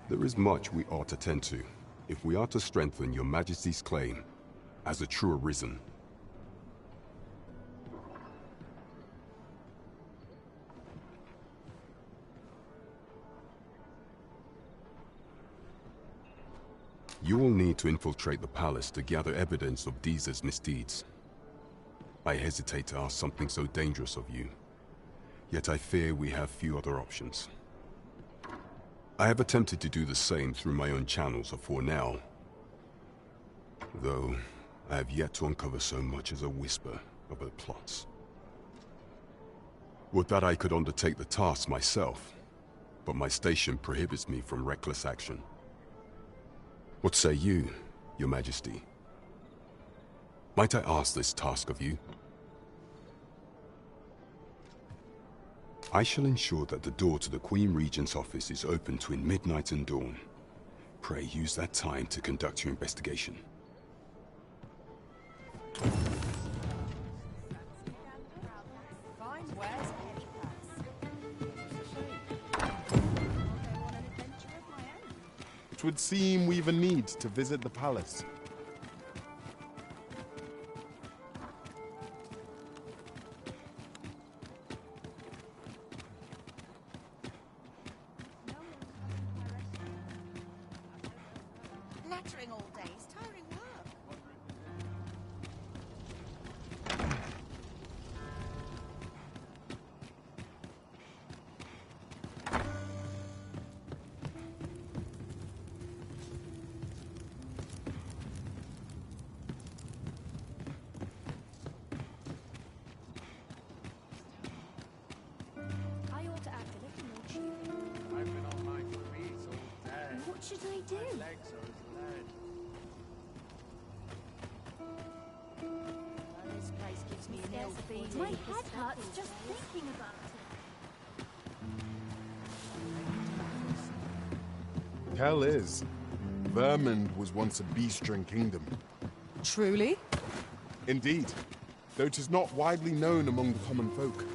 There is much we ought to tend to, if we are to strengthen your Majesty's claim as a true Arisen. You will need to infiltrate the palace to gather evidence of Deez's misdeeds. I hesitate to ask something so dangerous of you, yet I fear we have few other options. I have attempted to do the same through my own channels afore now, though I have yet to uncover so much as a whisper of her plots. Would that I could undertake the task myself, but my station prohibits me from reckless action. What say you, Your Majesty? Might I ask this task of you? I shall ensure that the door to the Queen Regent's office is open between midnight and dawn. Pray use that time to conduct your investigation. It would seem we've a need to visit the palace. Nattering all day is tiring work. I ought to act a little more cheery. I've been on my feet all day. What should I do? My legs are as lead. This place gives me an ill feeling. My head hurts just thinking about it. Hell is. Vermund was once a beastren kingdom. Truly? Indeed, though it is not widely known among the common folk.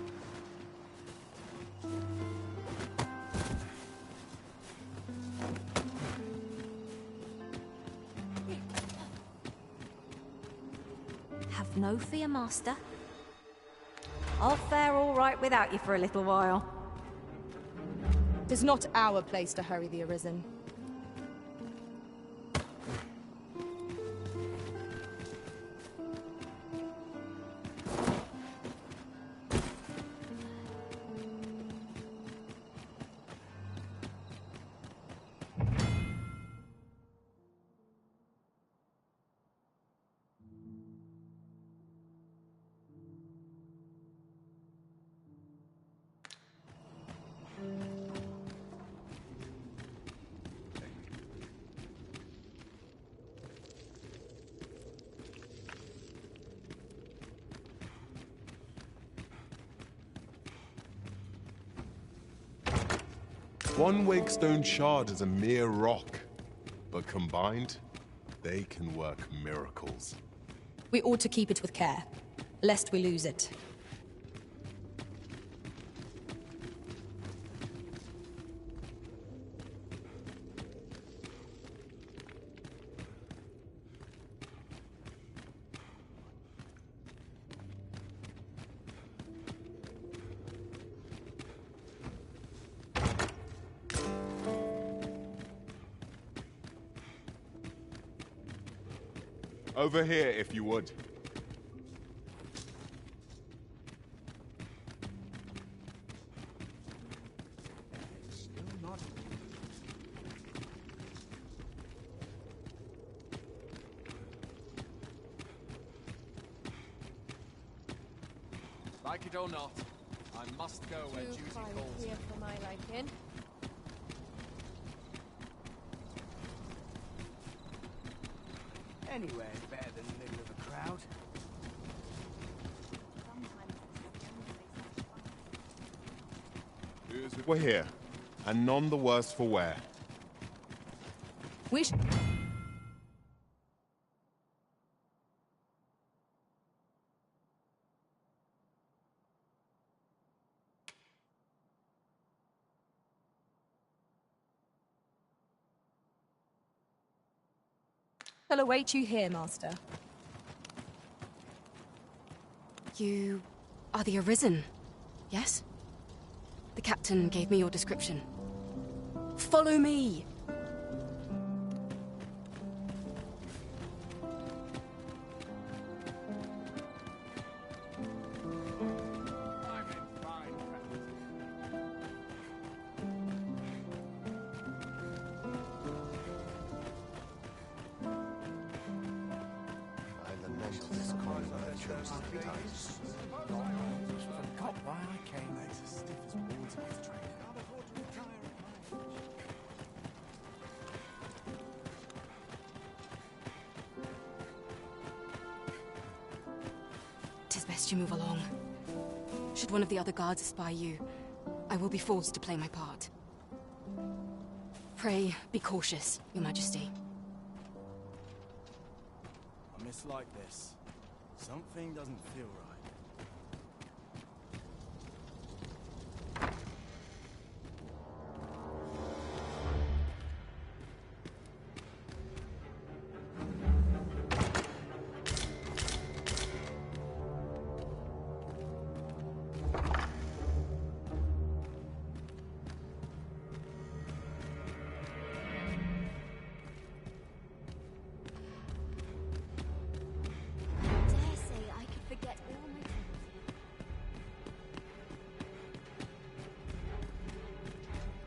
Have no fear, Master. I'll fare all right without you for a little while. Tis not our place to hurry the Arisen. One Wakestone shard is a mere rock, but combined, they can work miracles. We ought to keep it with care, lest we lose it. Over here, if you would. Like it or not, I must go where duty calls me. Here for my liking. Anywhere is better than the middle of a crowd. We're here, and none the worse for wear. We I'll await you here, Master. You are the Arisen, yes? The captain gave me your description. Follow me! Forgot why I came. Tis best you move along. Should one of the other guards espy you, I will be forced to play my part. Pray, be cautious, Your Majesty. I mislike this. Something doesn't feel right. Dare say I could forget all my troubles here.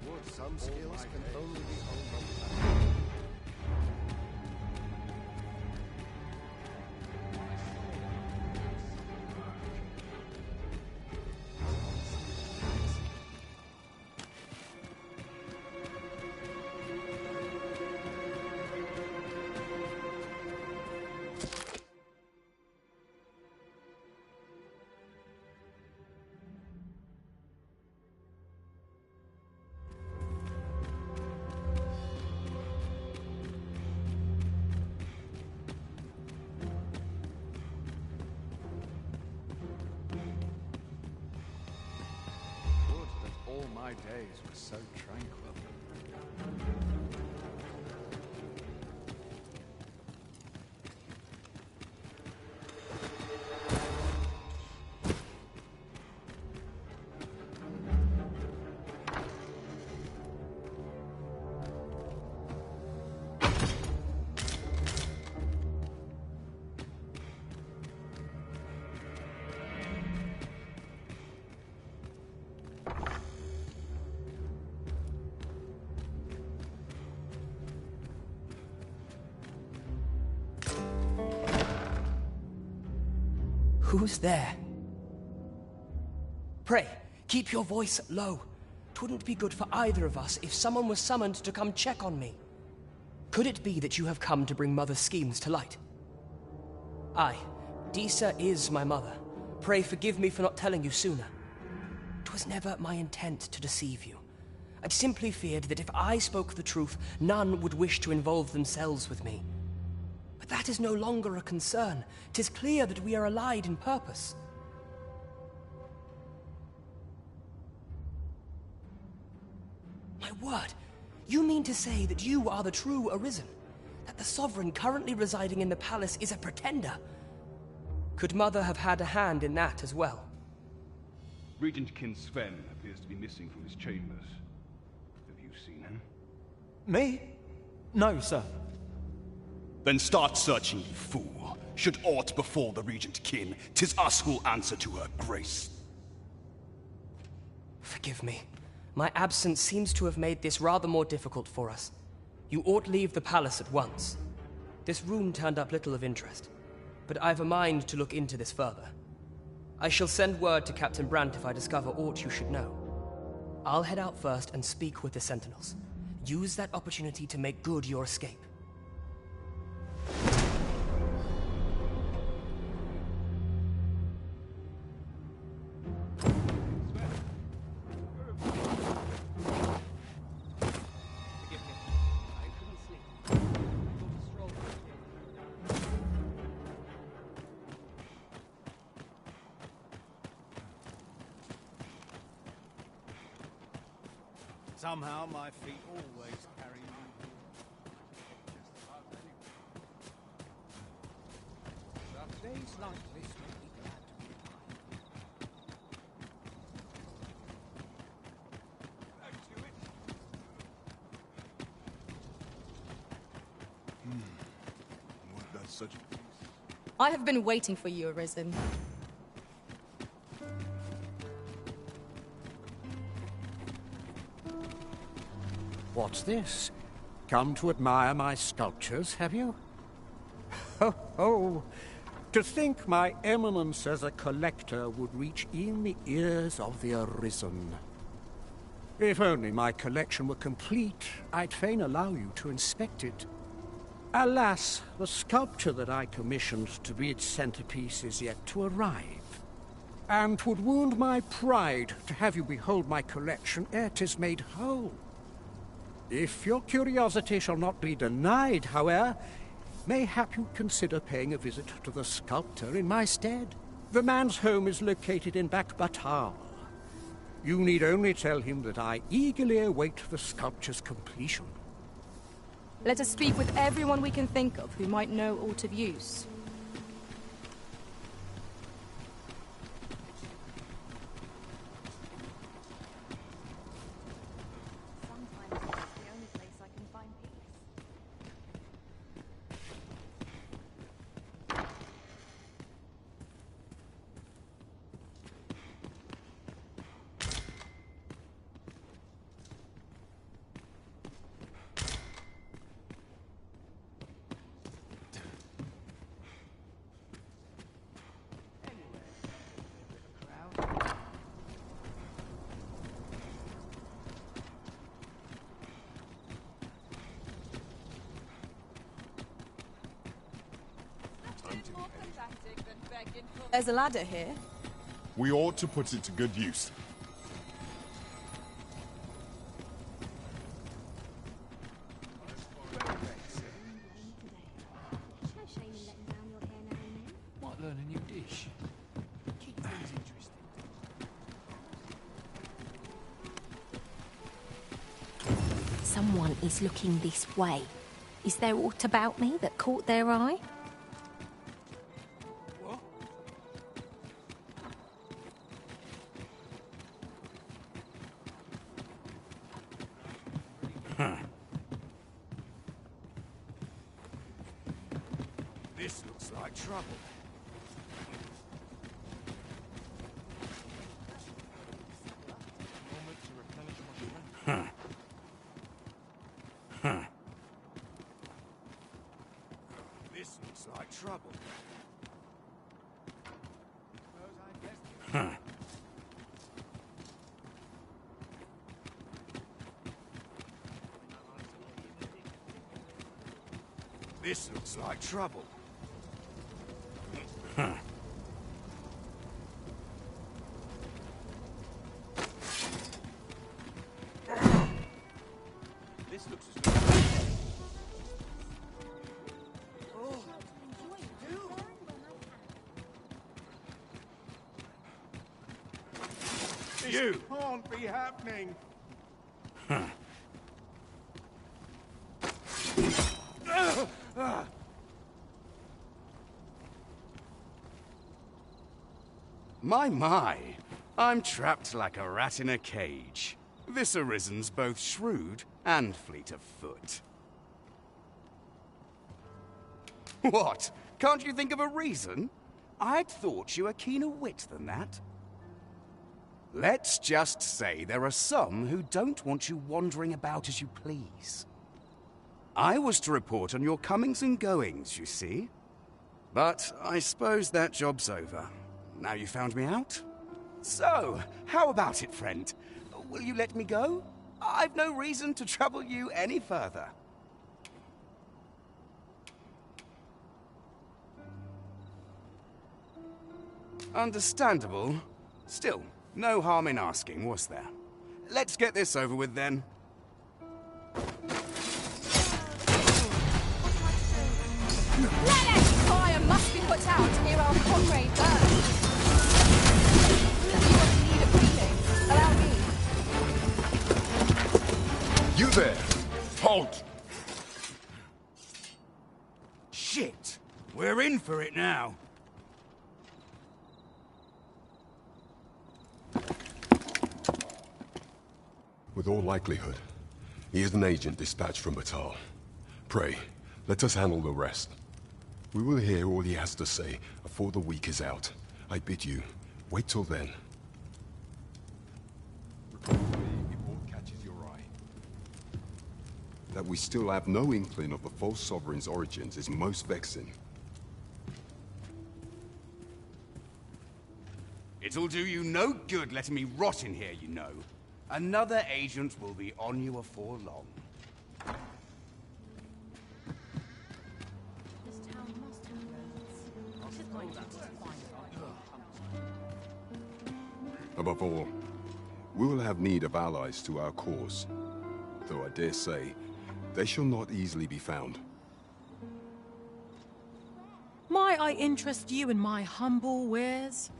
Wood, some skills can only be honed on practice. Would that all my days were so tranquil. Who's there? Pray, keep your voice low. 'Twouldn't be good for either of us if someone was summoned to come check on me. Could it be that you have come to bring Mother's schemes to light? Aye, Disa is my mother. Pray forgive me for not telling you sooner. 'Twas never my intent to deceive you. I simply feared that if I spoke the truth, none would wish to involve themselves with me. But that is no longer a concern. 'Tis clear that we are allied in purpose. My word, you mean to say that you are the true Arisen? That the Sovereign currently residing in the palace is a pretender? Could Mother have had a hand in that as well? Regent Kin Sven appears to be missing from his chambers. Have you seen him? Me? No, sir. Then start searching, you fool. Should aught befall the Regent Kin, 'tis us who'll answer to her grace. Forgive me. My absence seems to have made this rather more difficult for us. You ought leave the palace at once. This room turned up little of interest, but I've a mind to look into this further. I shall send word to Captain Brandt if I discover aught you should know. I'll head out first and speak with the Sentinels. Use that opportunity to make good your escape. Somehow my feet always carry me. Days like this make me glad to be alive. What, that's such a... I have been waiting for you, Arisen. What's this? Come to admire my sculptures, have you? Ho, ho! To think my eminence as a collector would reach in the ears of the Arisen. If only my collection were complete, I'd fain allow you to inspect it. Alas, the sculpture that I commissioned to be its centerpiece is yet to arrive. And 'twould wound my pride to have you behold my collection ere 'tis made whole. If your curiosity shall not be denied, however, mayhap you'd consider paying a visit to the sculptor in my stead. The man's home is located in Bakbatal. You need only tell him that I eagerly await the sculpture's completion. Let us speak with everyone we can think of who might know aught of use. Sometimes it's the only place I can find peace. There's a ladder here. We ought to put it to good use. Might learn a new dish. Keep things interesting. Someone is looking this way. Is there aught about me that caught their eye? This looks like trouble. This looks like trouble. This looks like trouble. This looks as good. You can't be happening. My, I'm trapped like a rat in a cage. This Arisen's both shrewd and fleet of foot. What? Can't you think of a reason? I'd thought you were keener wit than that. Let's just say there are some who don't want you wandering about as you please. I was to report on your comings and goings, you see. But I suppose that job's over. Now you found me out? So, how about it, friend? Will you let me go? I've no reason to trouble you any further. Understandable. Still, no harm in asking, was there? Let's get this over with then. Let it! Fire must be put out to hear our comrade burn. You are in need of healing. Allow me. You there! Halt! Shit! We're in for it now. With all likelihood, he is an agent dispatched from Batal. Pray, let us handle the rest. We will hear all he has to say before the week is out. I bid you, wait till then. Reportedly, if aught catches your eye, that we still have no inkling of the false sovereign's origins is most vexing. It'll do you no good letting me rot in here, you know. Another agent will be on you afore long. This town must have roads. It is my duty to find them. Above all, we will have need of allies to our cause. Though I dare say, they shall not easily be found. Might I interest you in my humble wares?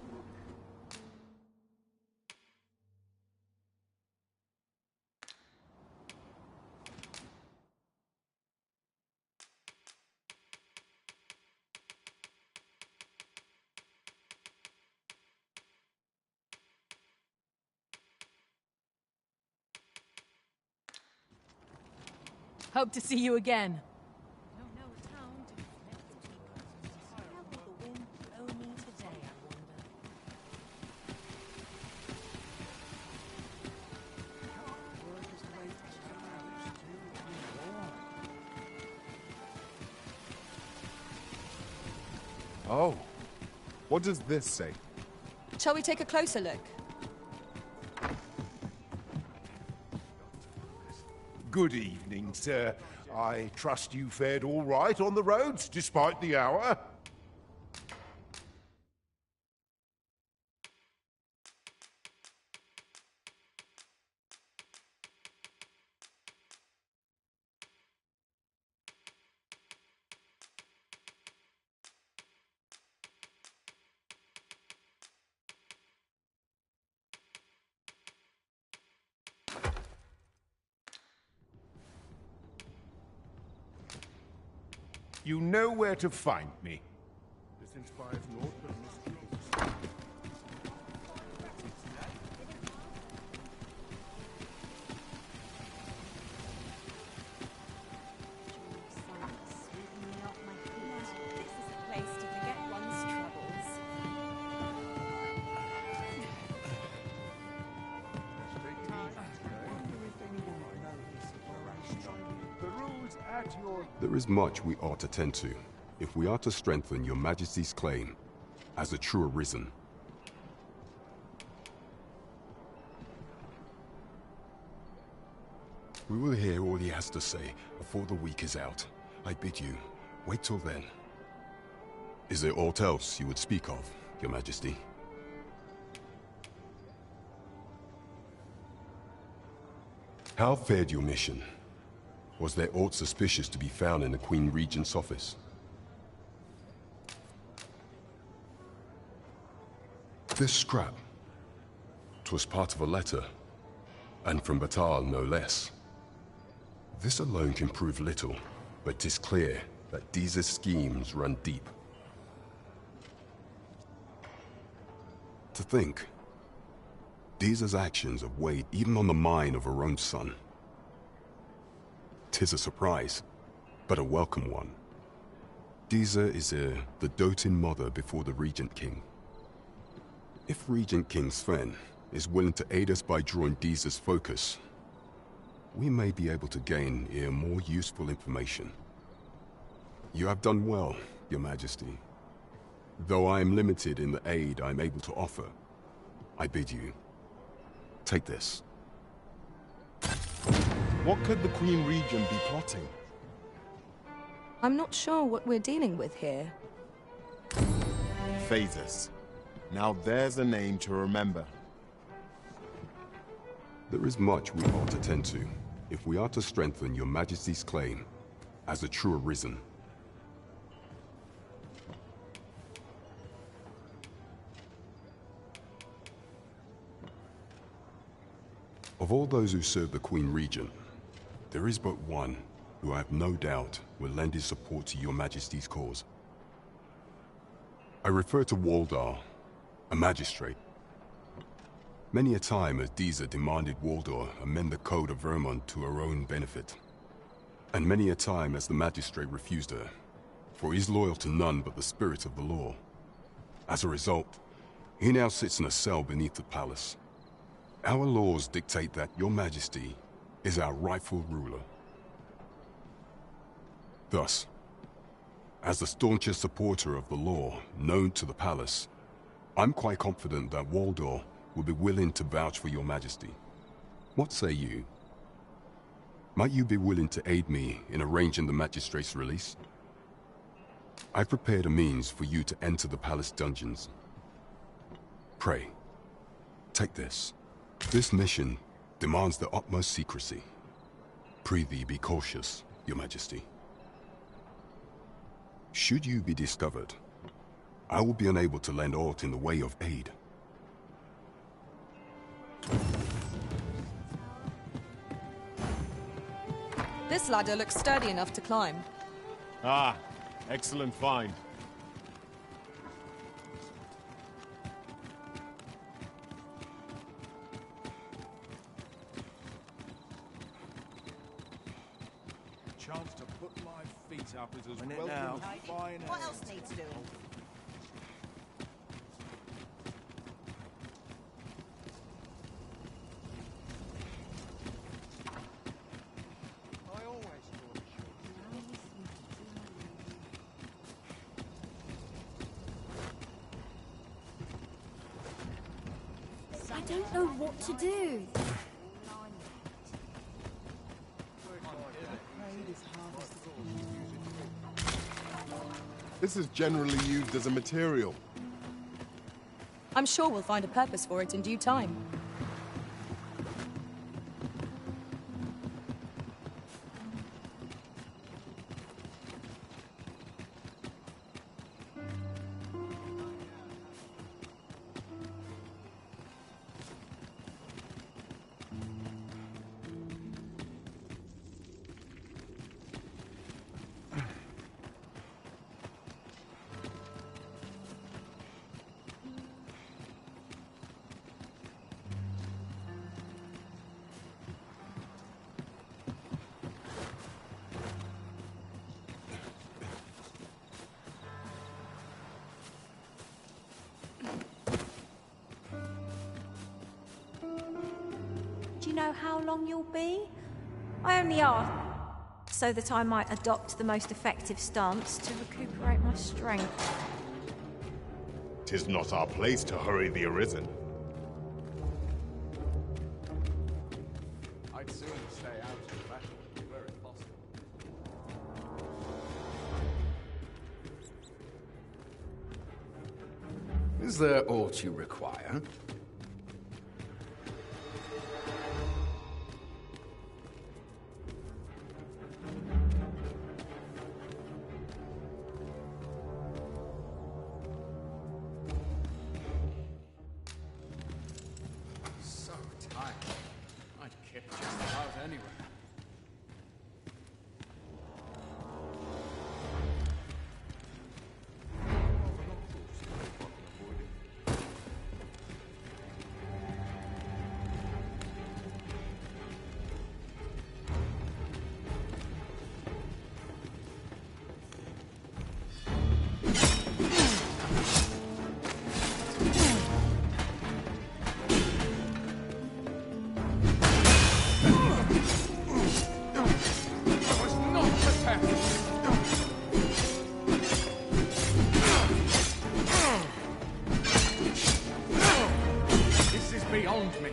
Hope to see you again. Don't know a town to How will the wind blow me today, I wonder? Oh. What does this say? Shall we take a closer look? Good evening, sir. I trust you fared all right on the roads, despite the hour? You know where to find me. This inspires naught but mistrust. This is a place to forget one's troubles. The rules at your... There is much we ought to tend to, if we are to strengthen your Majesty's claim as a true Arisen. We will hear all he has to say before the week is out. I bid you, wait till then. Is there aught else you would speak of, Your Majesty? How fared your mission? Was there aught suspicious to be found in the Queen Regent's office? This scrap. 'Twas part of a letter, and from Batal no less. This alone can prove little, but 'tis clear that Deeza's schemes run deep. To think, Deeza's actions have weighed even on the mind of her own son. 'Tis a surprise, but a welcome one. Deeza is the doting mother before the Regent King. If Regent King Sven is willing to aid us by drawing Deeza's focus, we may be able to gain more useful information. You have done well, Your Majesty. Though I am limited in the aid I'm able to offer, I bid you, take this. What could the Queen Regent be plotting? I'm not sure what we're dealing with here. Phases. Now there's a name to remember. There is much we ought to tend to, if we are to strengthen Your Majesty's claim as a true Arisen. Of all those who serve the Queen Regent, there is but one who I have no doubt will lend his support to Your Majesty's cause. I refer to Waldar, a magistrate. Many a time has Disa demanded Waldor amend the code of Vermont to her own benefit. And many a time has the magistrate refused her, for he is loyal to none but the spirit of the law. As a result, he now sits in a cell beneath the palace. Our laws dictate that your majesty is our rightful ruler. Thus, as the staunchest supporter of the law known to the palace, I'm quite confident that Waldor will be willing to vouch for your majesty. What say you? Might you be willing to aid me in arranging the magistrate's release? I've prepared a means for you to enter the palace dungeons. Pray, take this. This mission demands the utmost secrecy. Prithee be cautious, your majesty. Should you be discovered, I will be unable to lend aught in the way of aid. This ladder looks sturdy enough to climb. Ah, excellent find. Chance to put my feet up is as Minute well now. as fine What as... else needs doing? I don't know what to do. This is generally used as a material. I'm sure we'll find a purpose for it in due time. Do you know how long you'll be? I only ask so that I might adopt the most effective stance to recuperate my strength. 'Tis not our place to hurry the Arisen. I'd sooner stay out of the battle, were it possible. Is there aught you require? So tired. I'd kip just about anywhere. This is beyond me.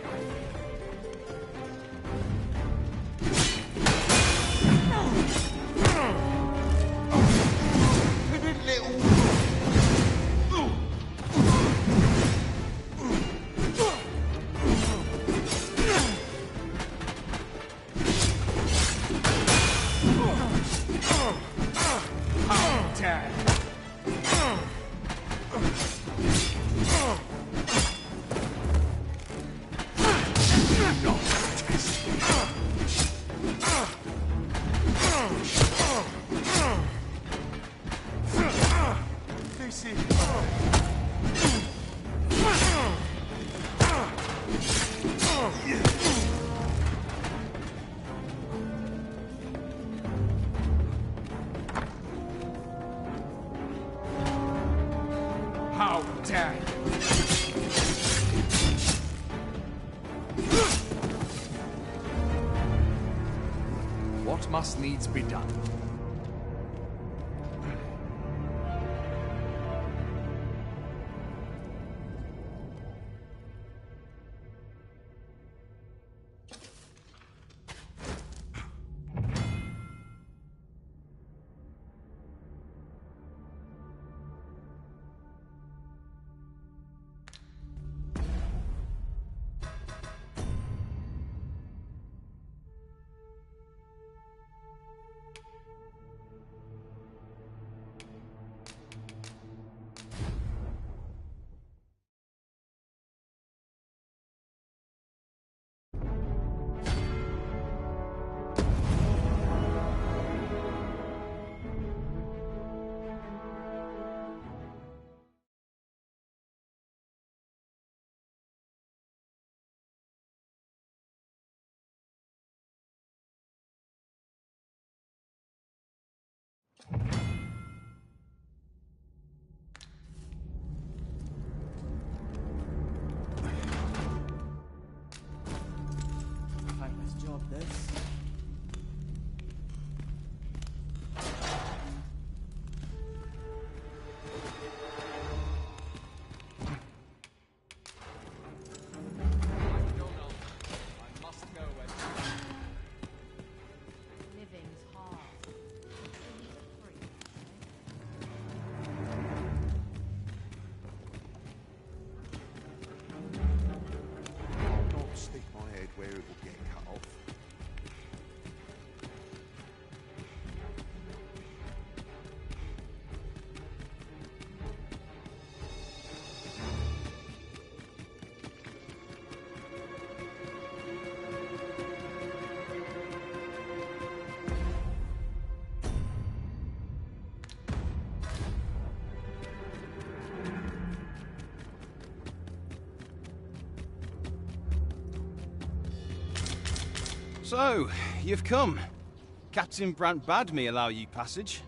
How dare you. How dare you! What must needs be done? Thankless job, this. I must go where Living's hard. I'll not stick my head where it will get cut off. So, you've come. Captain Brant bade me allow you passage.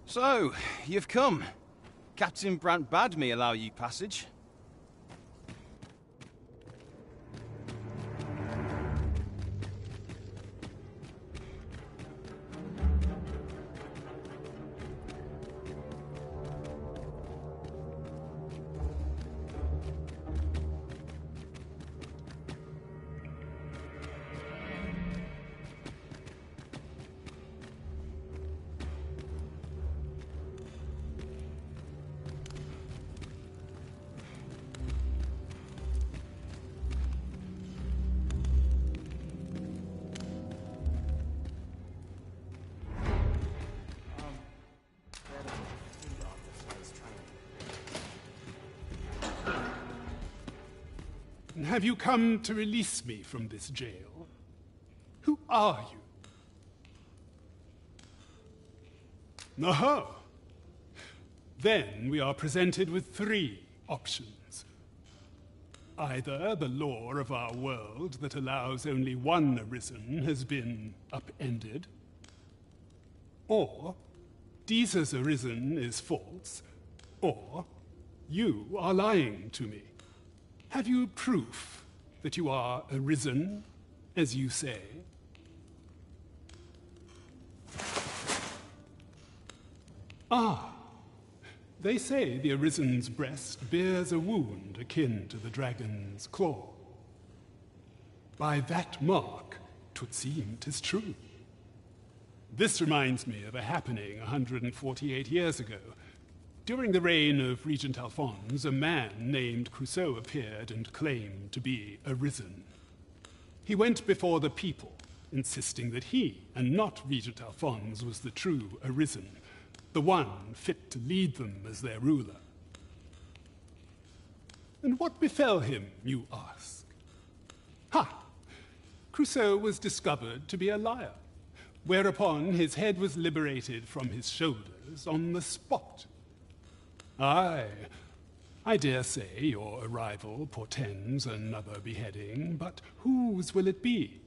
So, you've come. Captain Brant bade me allow you passage. Have you come to release me from this jail? Who are you? Aha! Then we are presented with three options. Either the law of our world that allows only one arisen has been upended, or Jesus arisen is false, Or you are lying to me. Have you proof that you are arisen, as you say? Ah, they say the Arisen's breast bears a wound akin to the dragon's claw. By that mark, 'twould seem 'tis true. This reminds me of a happening 148 years ago. During the reign of Regent Alphonse, a man named Crusoe appeared and claimed to be arisen. He went before the people, insisting that he, and not Regent Alphonse, was the true arisen, the one fit to lead them as their ruler. And what befell him, you ask? Ha! Crusoe was discovered to be a liar, whereupon his head was liberated from his shoulders on the spot. Aye, I dare say your arrival portends another beheading, but whose will it be,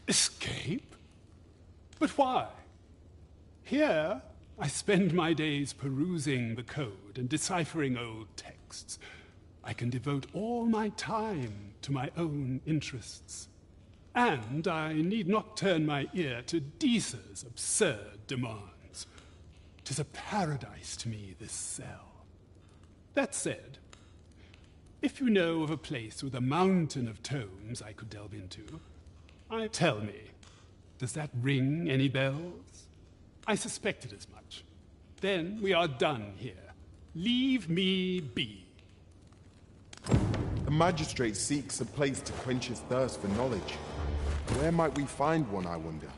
Escape? But why? Here, I spend my days perusing the code and deciphering old texts. I can devote all my time to my own interests. And I need not turn my ear to Deesa's absurd demands. 'Tis a paradise to me, this cell. That said, if you know of a place with a mountain of tomes I could delve into, tell me, does that ring any bells? I suspected as much. Then we are done here. Leave me be. The magistrate seeks a place to quench his thirst for knowledge. Where might we find one, I wonder?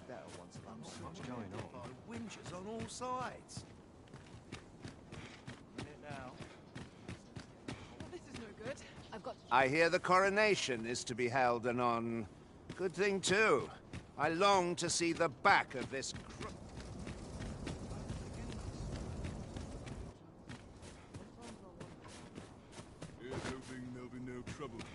Better once I'm so much going on. Winches on all sides. Now. Well, this is no good. I've got. I hear the coronation is to be held anon. Good thing too. I long to see the back of this. Here's hoping there'll be no trouble today.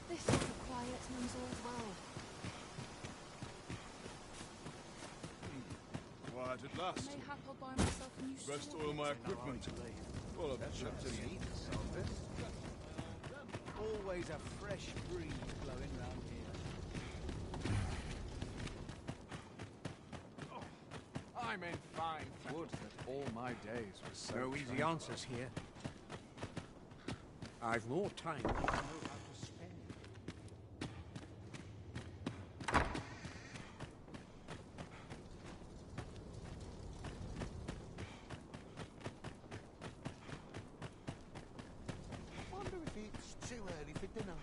This is a quiet Munzer as well. Quiet at last. Mayhap I'll buy myself a new Rest sword. all my equipment. Well, I've checked in. Always a fresh breeze blowing round here. I'm in fine. Would that all my days were so No easy tranquil. answers here. I've more time than I know how to spend. Wonder if it's too early for dinner.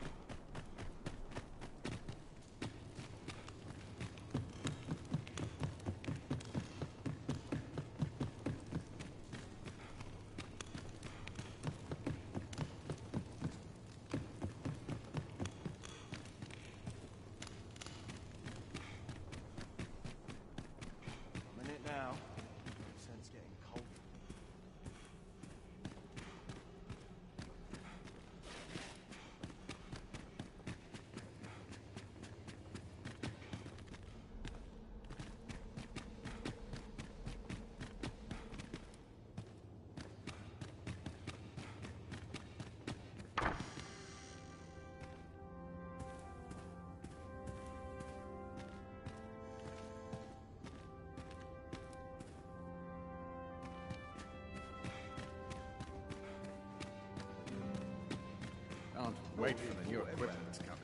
Wait for the new equipment coming.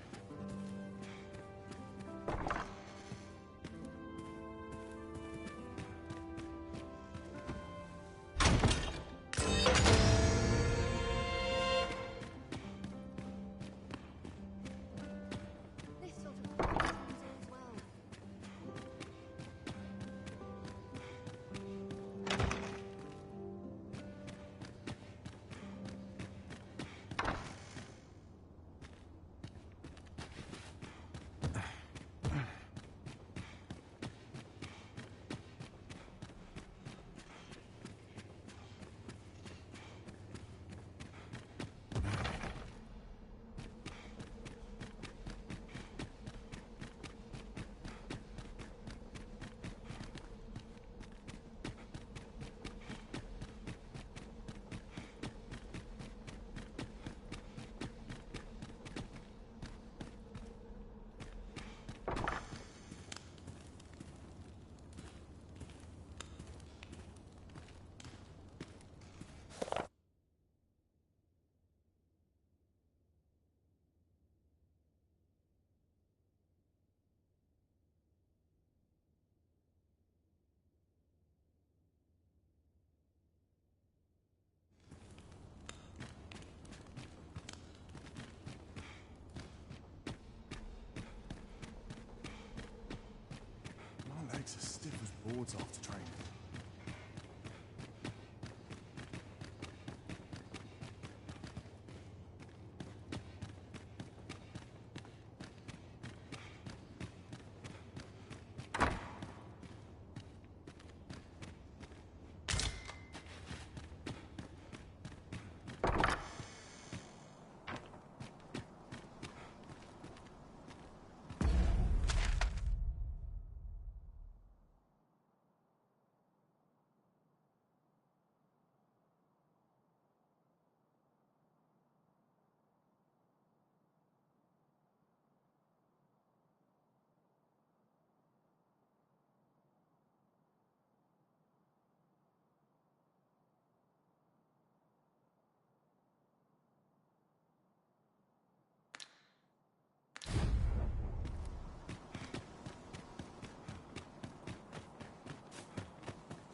My legs are stiff as boards after training.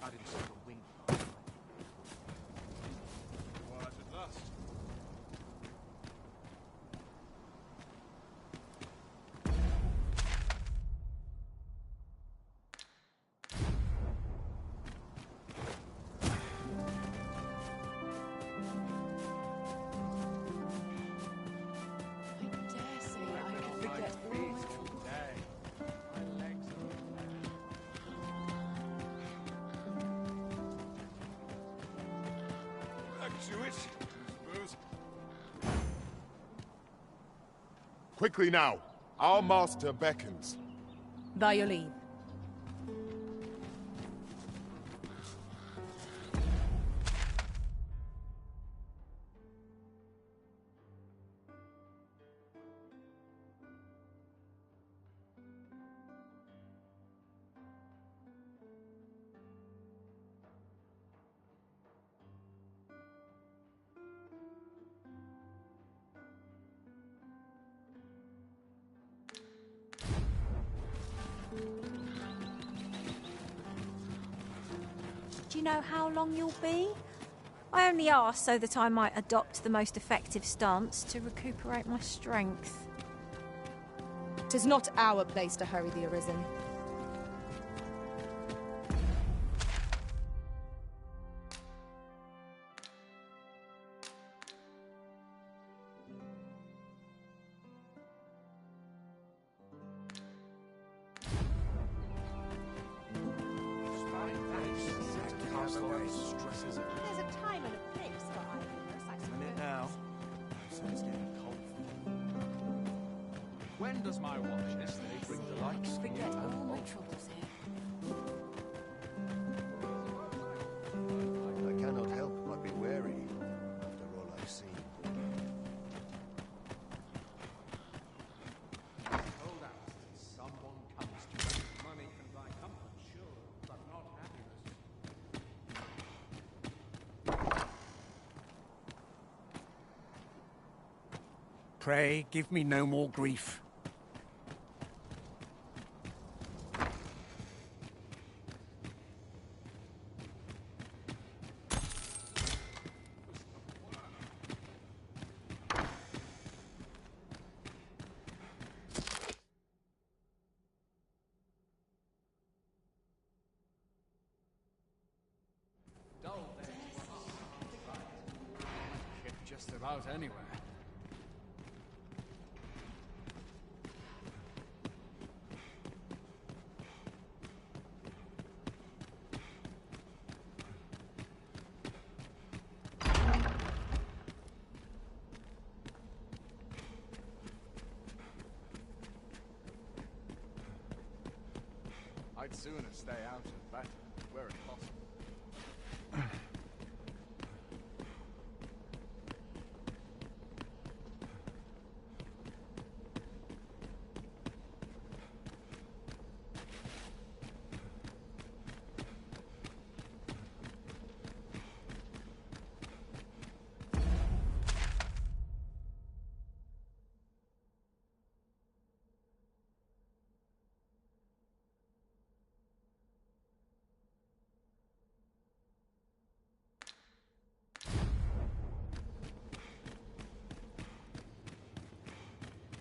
I didn't see a wink. Quiet at last. Dare say I could forget all my troubles. My legs are back to it, I suppose. Quickly now. Our master beckons. By your leave. Do you know how long you'll be? I only asked so that I might adopt the most effective stance to recuperate my strength. 'Tis not our place to hurry the Arisen. There's a time and a place for idleness, I suppose. Minute now. So it's getting cold. When does my watch Yes, they bring the lights. Forget all my troubles here. I cannot help but be wary after all I've seen. Hold out till someone comes to you. Money can buy comfort, sure, but not happiness. Pray, give me no more grief. Just about anywhere. I'd sooner stay out of battle, where it's possible.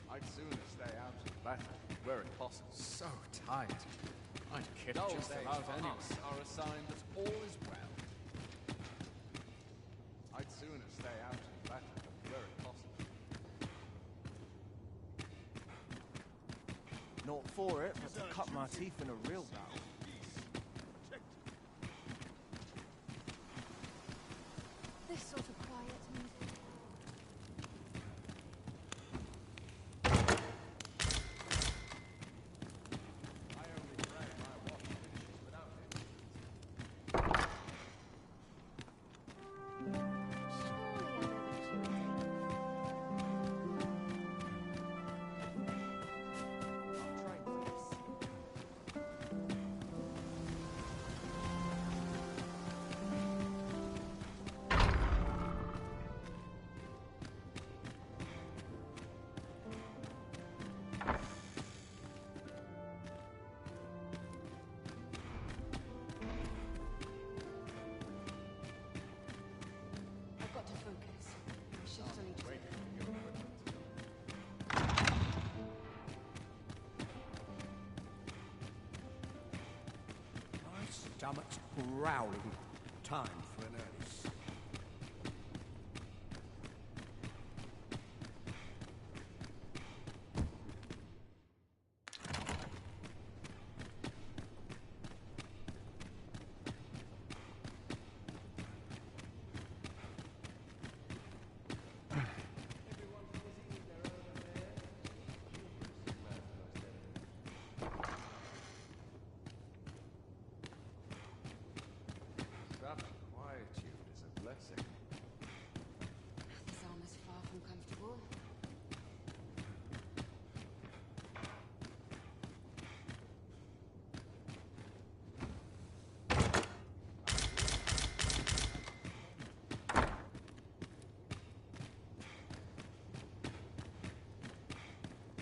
I'd sooner stay out of battle, where it possible. So tired. I'd kid just about anyone. Are a sign that all is well. I'd sooner stay out of battle, where it possible. Not for it, but to cut my teeth in a real battle. This sort of quiet music. Stomach's growling. Time for an early sleep. Such quietude is a blessing. This armor's far from comfortable.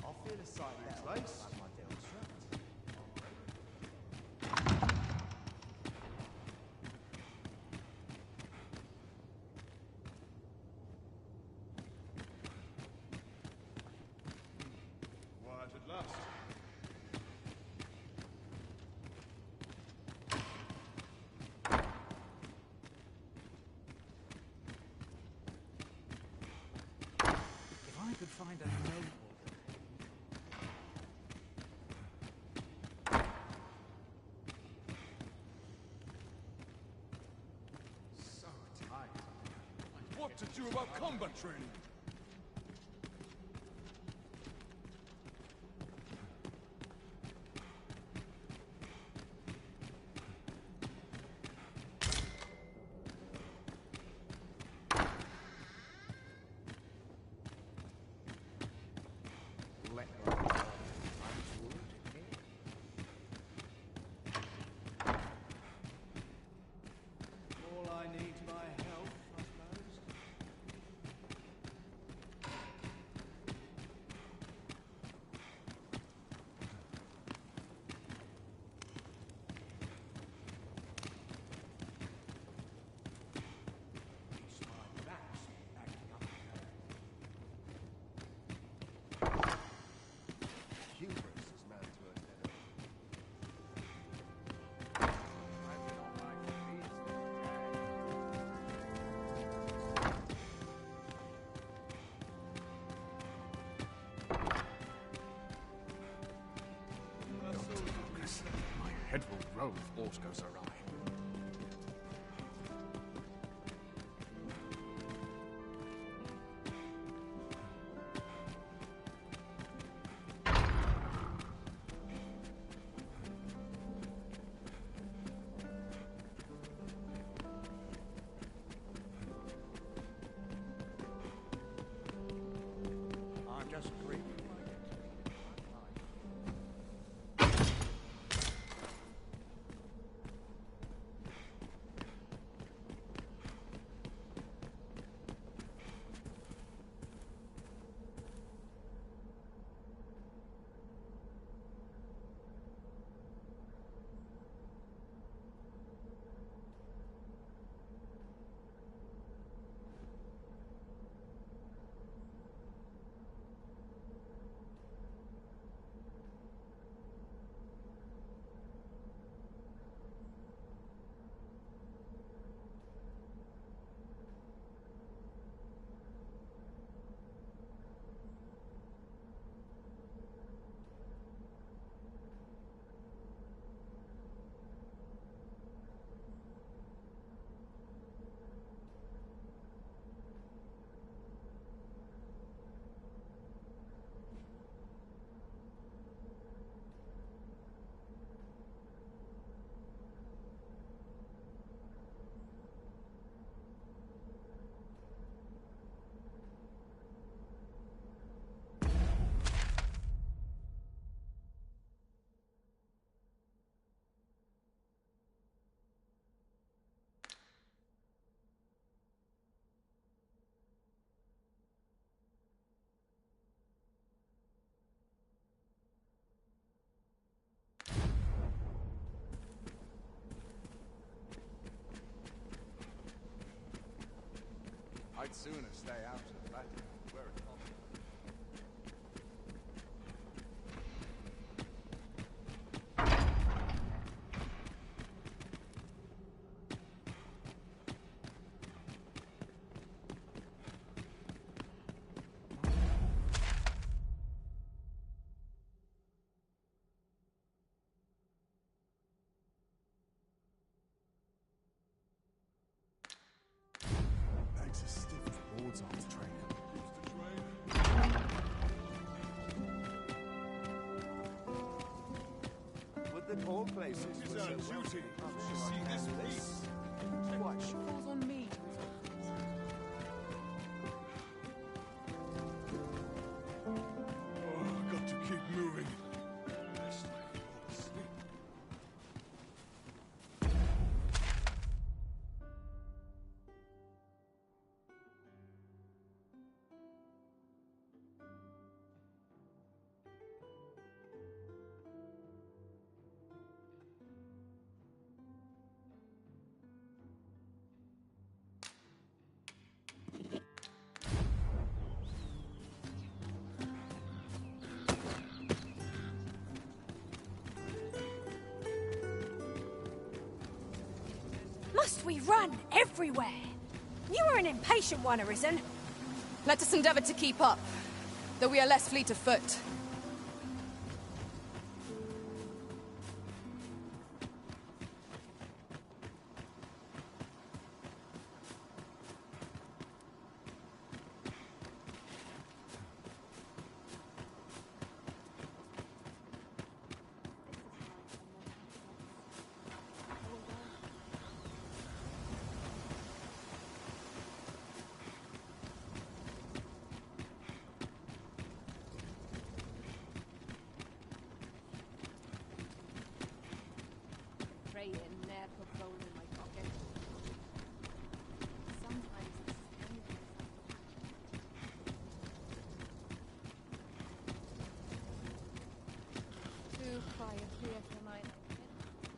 I'll feel a sight better place. My deal strapped. Quiet at last. If I could find a noble. So tight. What to do about combat training? Let All I need my health, I suppose. row if aught goes awry. I'm just grateful. I'd sooner stay out of battle where it possible. Legs are stiff as boards after training. Would that all places It is were our so duty welcoming. to see this place. Quite sure. Falls on me. Oh, I've got to keep moving. Lest I fall asleep. Must we run everywhere? You are an impatient one, Arisen. Let us endeavor to keep up, though we are less fleet of foot. Pray and ne'er put gold in my pocket. Sometimes it's too quiet here for my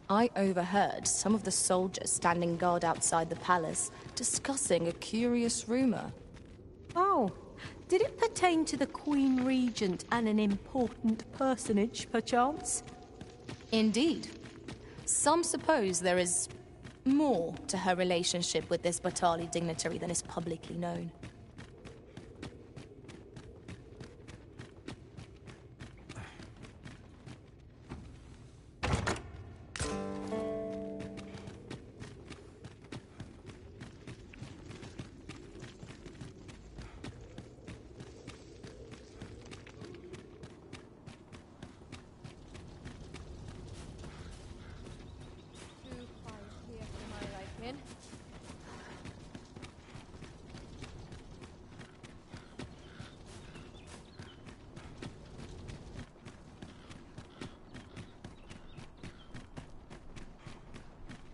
I overheard some of the soldiers standing guard outside the palace discussing a curious rumor. Oh, did it pertain to the Queen Regent and an important personage, perchance? Indeed. Some suppose there is more to her relationship with this Batali dignitary than is publicly known.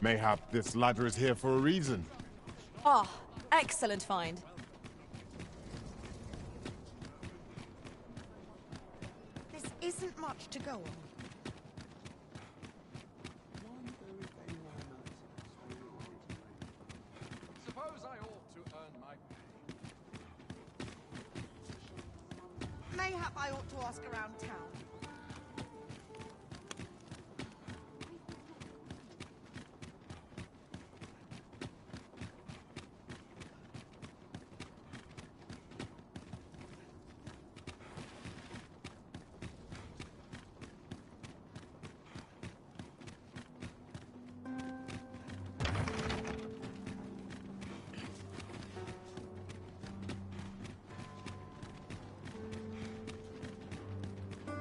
Mayhap this ladder is here for a reason. Ah, excellent find. This isn't much to go on. Suppose I ought to earn my pay. Mayhap I ought to ask around town.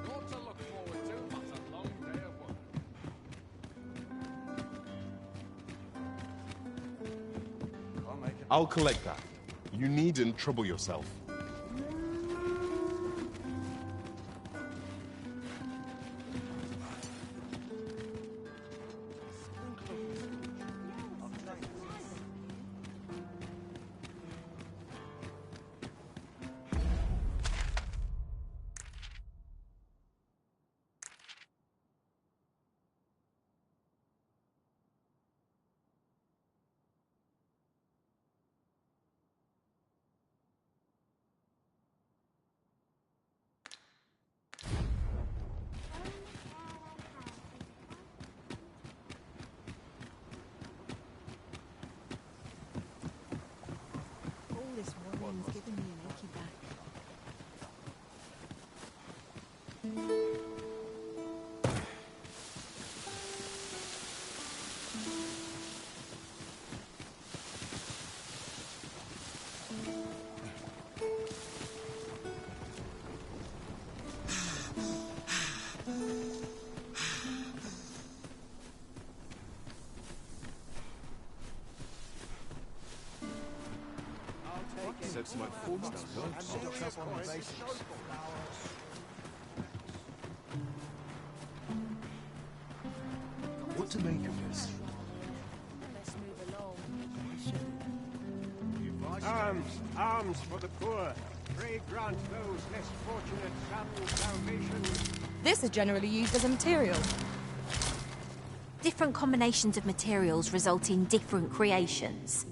Naught to look forward to, but a long day of work. I'll collect that. You needn't trouble yourself. All this worrying's giving me an achy back. Sets my thoughts down. What to make of this? Let's move along. Arms, arms for the poor. Pray grant those less fortunate some salvation. This is generally used as a material. Different combinations of materials result in different creations.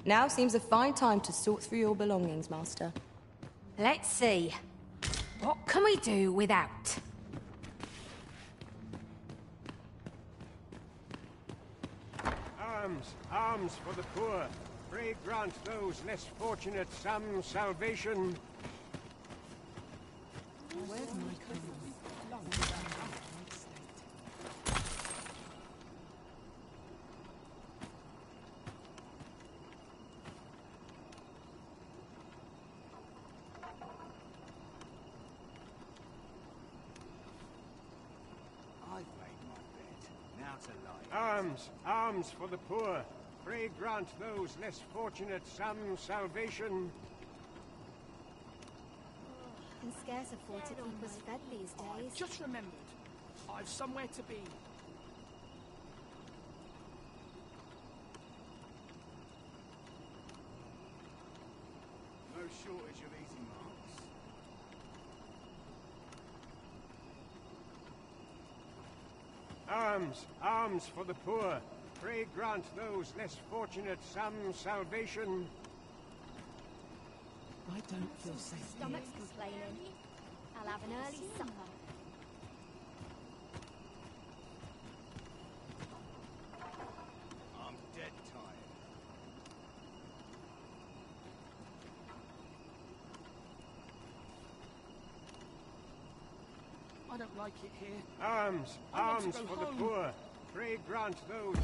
Now seems a fine time to sort through your belongings, Master. Let's see. What can we do without? Arms, arms for the poor. Pray grant those less fortunate some salvation. Where's my clothes? I've made my bed. Now to lie. Arms, arms for the poor. Pray grant those less fortunate some salvation. Can scarce afford to keep us fed these days. Just remembered. I've somewhere to be. No shortage of easy marks. Arms, arms for the poor. Pray grant those less fortunate some salvation. I don't feel safe. Stomach's complaining. I'll have an early supper. I'm dead tired. I don't like it here. Arms! I want to Arms go for home. the poor! Pray grant those...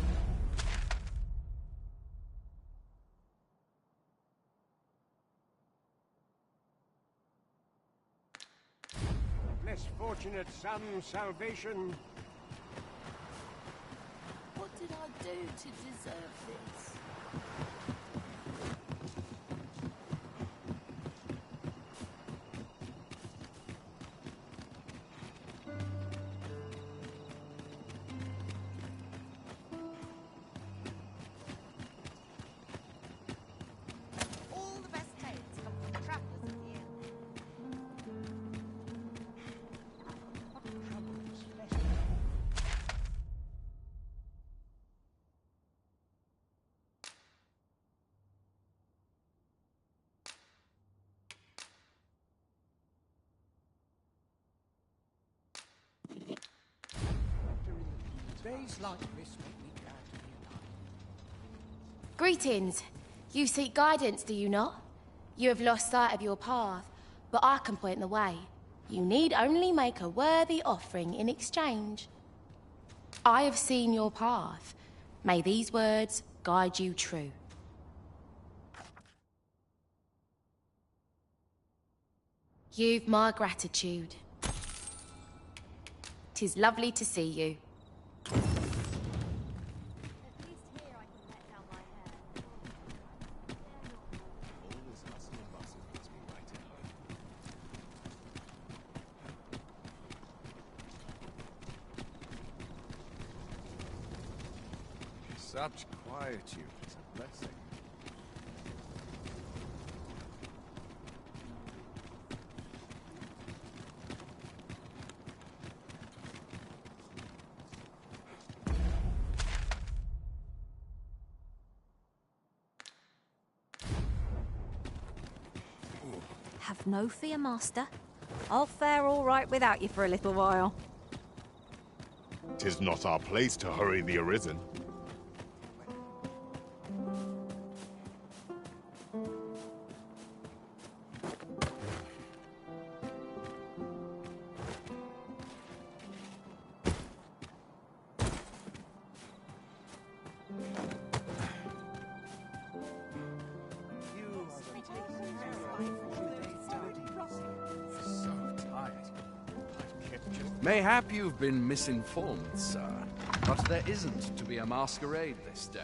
less fortunate some salvation. What did I do to deserve this? All the best tales come from travelers at the inn. Days like this make me glad to be alive. Greetings. You seek guidance, do you not? You have lost sight of your path, but I can point the way. You need only make a worthy offering in exchange. I have seen your path. May these words guide you true. You've my gratitude. 'Tis lovely to see you. At least here I can let down my hair. All this hustle and bustle puts me right at home. Such quietude is a blessing. Have no fear, Master. I'll fare all right without you for a little while. 'Tis not our place to hurry the Arisen. So tired. I've kept you. Mayhap you've been misinformed, sir. But there isn't to be a masquerade this day.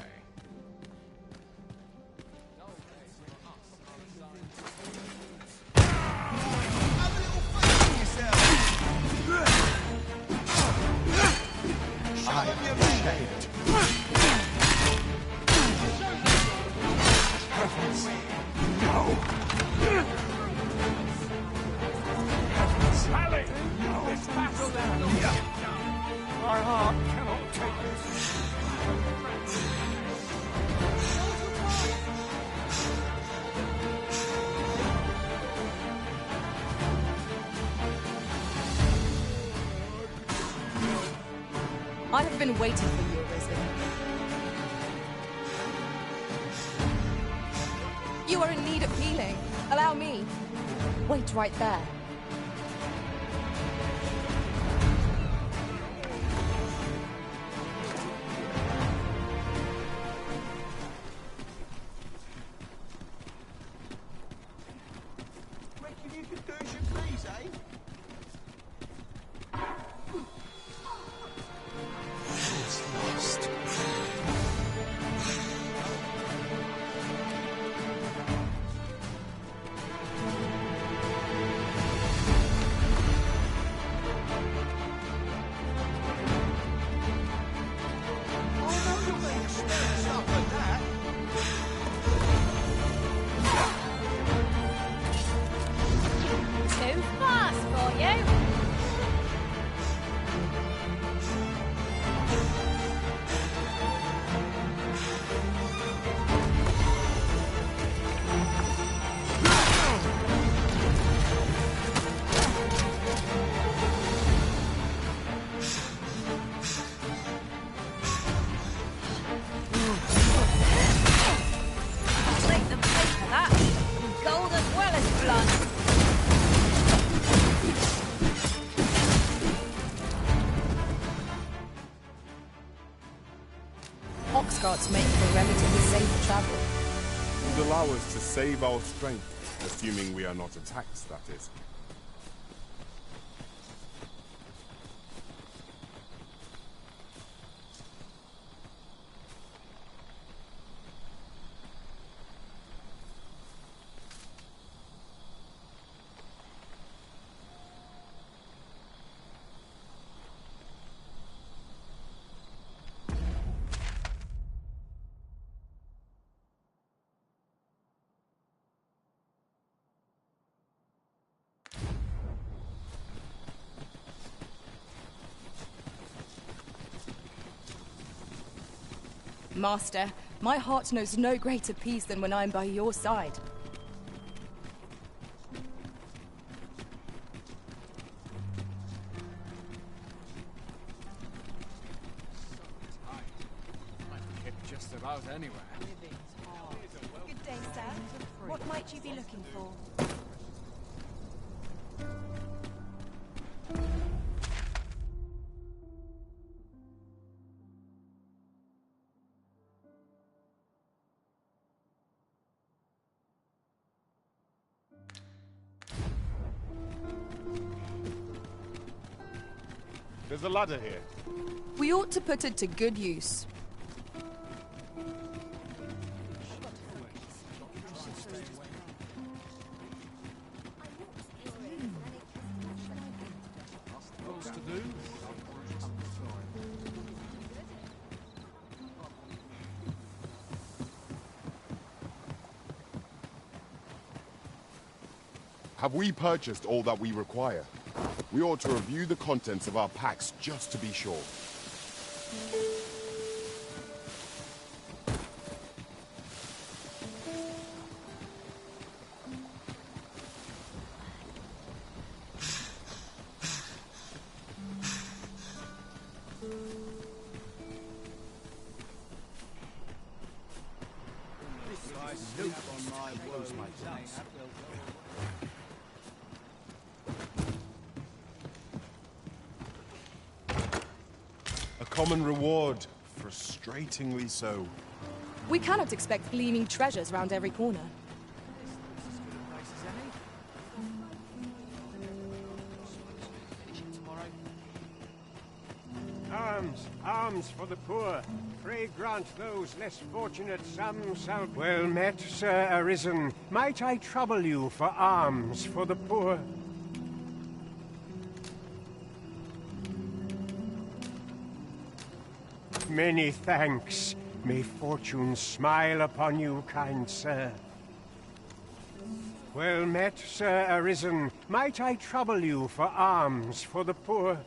Sally! This battle my heart cannot take this. I have been waiting for you, Arisen. You are in need of healing. Allow me. Wait right there. Reckon you could do as you please, eh? It's lost. ox carts make for relatively safe travel. Would allow us to save our strength, assuming we are not attacked, that is. Master, my heart knows no greater peace than when I'm by your side. Just about anywhere. Good day, sir. What might you be looking for? There's a ladder here. We ought to put it to good use. Have we purchased all that we require? We ought to review the contents of our packs just to be sure. A common reward, frustratingly so. We cannot expect gleaming treasures round every corner. Arms, arms for the poor. Pray grant those less fortunate some salvation. Well met, Sir Arisen. Might I trouble you for alms for the poor? Many thanks. May fortune smile upon you, kind sir. Well met, Sir Arisen. Might I trouble you for alms for the poor?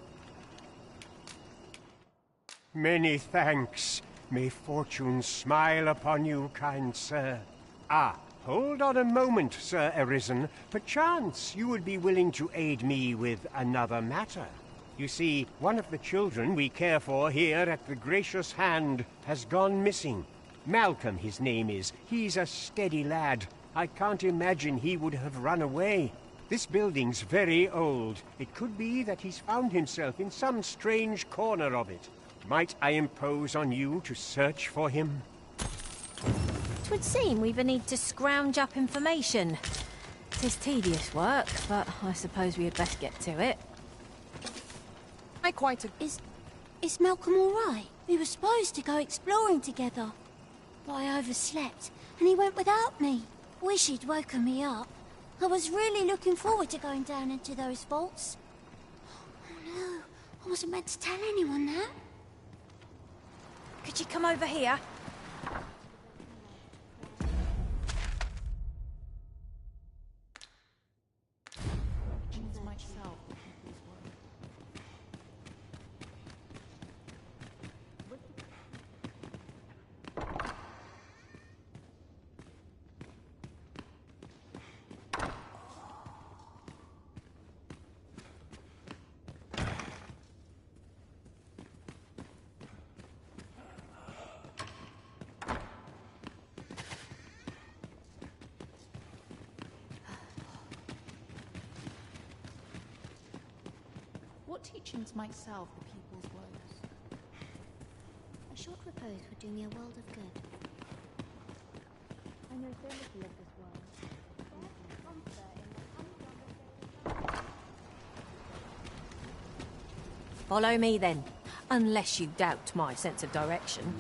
Many thanks. May fortune smile upon you, kind sir. Ah, hold on a moment, Sir Arisen. Perchance you would be willing to aid me with another matter. You see, one of the children we care for here at the Gracious Hand has gone missing. Malcolm, his name is. He's a steady lad. I can't imagine he would have run away. This building's very old. It could be that he's found himself in some strange corner of it. Might I impose on you to search for him? 'Twould seem we need to scrounge up information. 'Tis tedious work, but I suppose we had best get to it. Is Malcolm all right? We were supposed to go exploring together. But I overslept, and he went without me. Wish he'd woken me up. I was really looking forward to going down into those vaults. Oh no, I wasn't meant to tell anyone that. Could you come over here? What teachings might salve the people's woes? A short report suppose would do me a world of good. I know so little of this world. Follow me then, unless you doubt my sense of direction.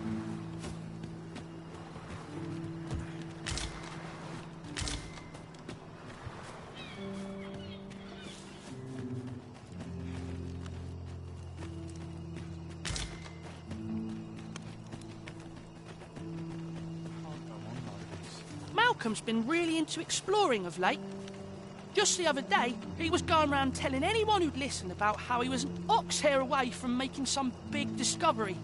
Malcolm's been really into exploring of late. Just the other day, he was going around telling anyone who'd listen about how he was an ox hair away from making some big discovery.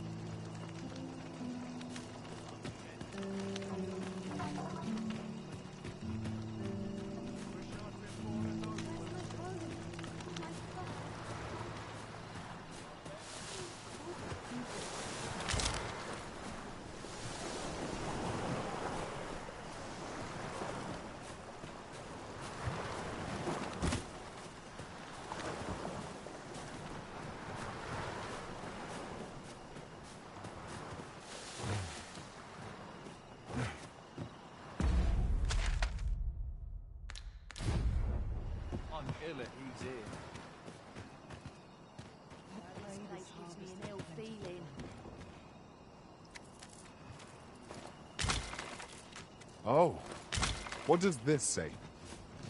He's in. This place gives me an ill feeling. Oh, what does this say?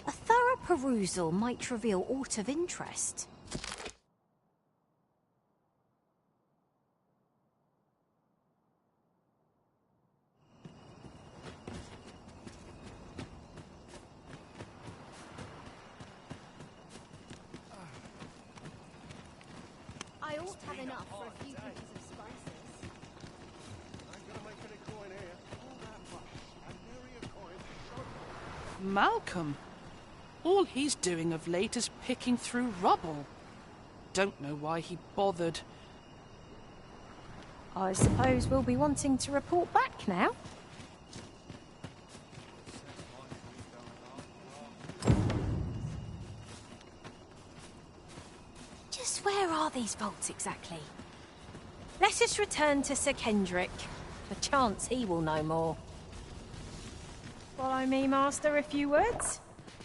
A thorough perusal might reveal aught of interest. I ought to have enough for a few pieces of spices. Malcolm? All he's doing of late is picking through rubble. Don't know why he bothered. I suppose we'll be wanting to report back now. Just where are these vaults exactly? Let us return to Sir Kendrick. Perchance he will know more. Follow me, Master, if you would.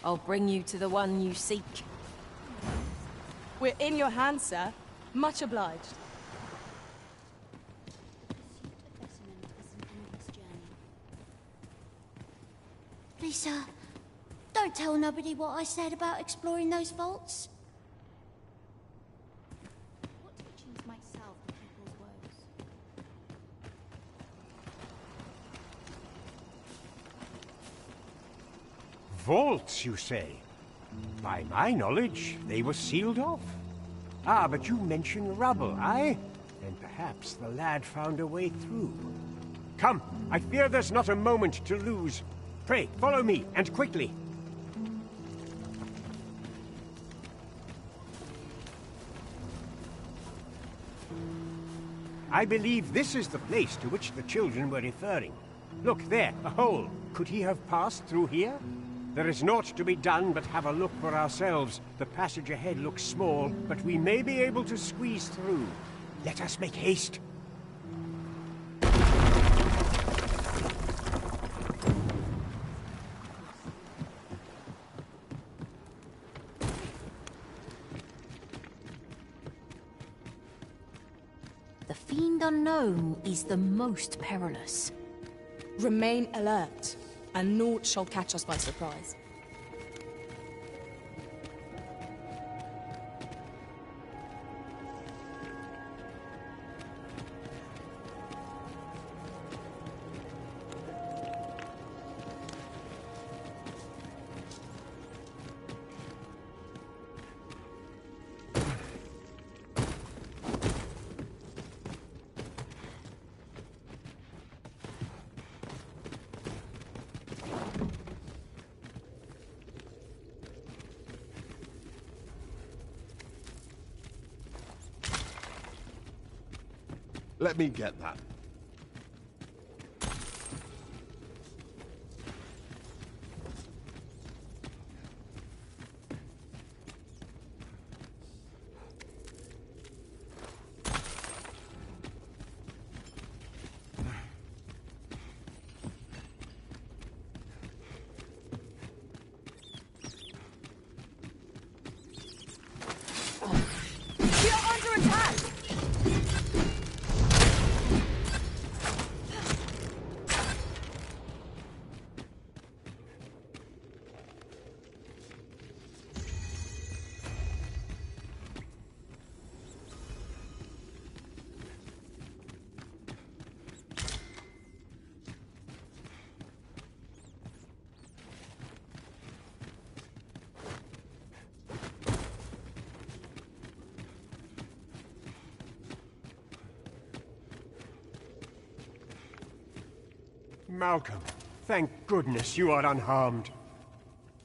I'll bring you to the one you seek. We're in your hands, sir. Much obliged. Please, sir, don't tell nobody what I said about exploring those vaults. What teachings might salve the people's woes? Vaults, you say? By my knowledge, they were sealed off. Ah, but you mention rubble, aye? Then perhaps the lad found a way through. Come, I fear there's not a moment to lose. Pray, follow me, and quickly. I believe this is the place to which the children were referring. Look there, a hole. Could he have passed through here? There is naught to be done but have a look for ourselves. The passage ahead looks small, but we may be able to squeeze through. Let us make haste. The fiend unknown is the most perilous. Remain alert, and naught shall catch us by surprise. Let me get that. Malcolm, thank goodness you are unharmed.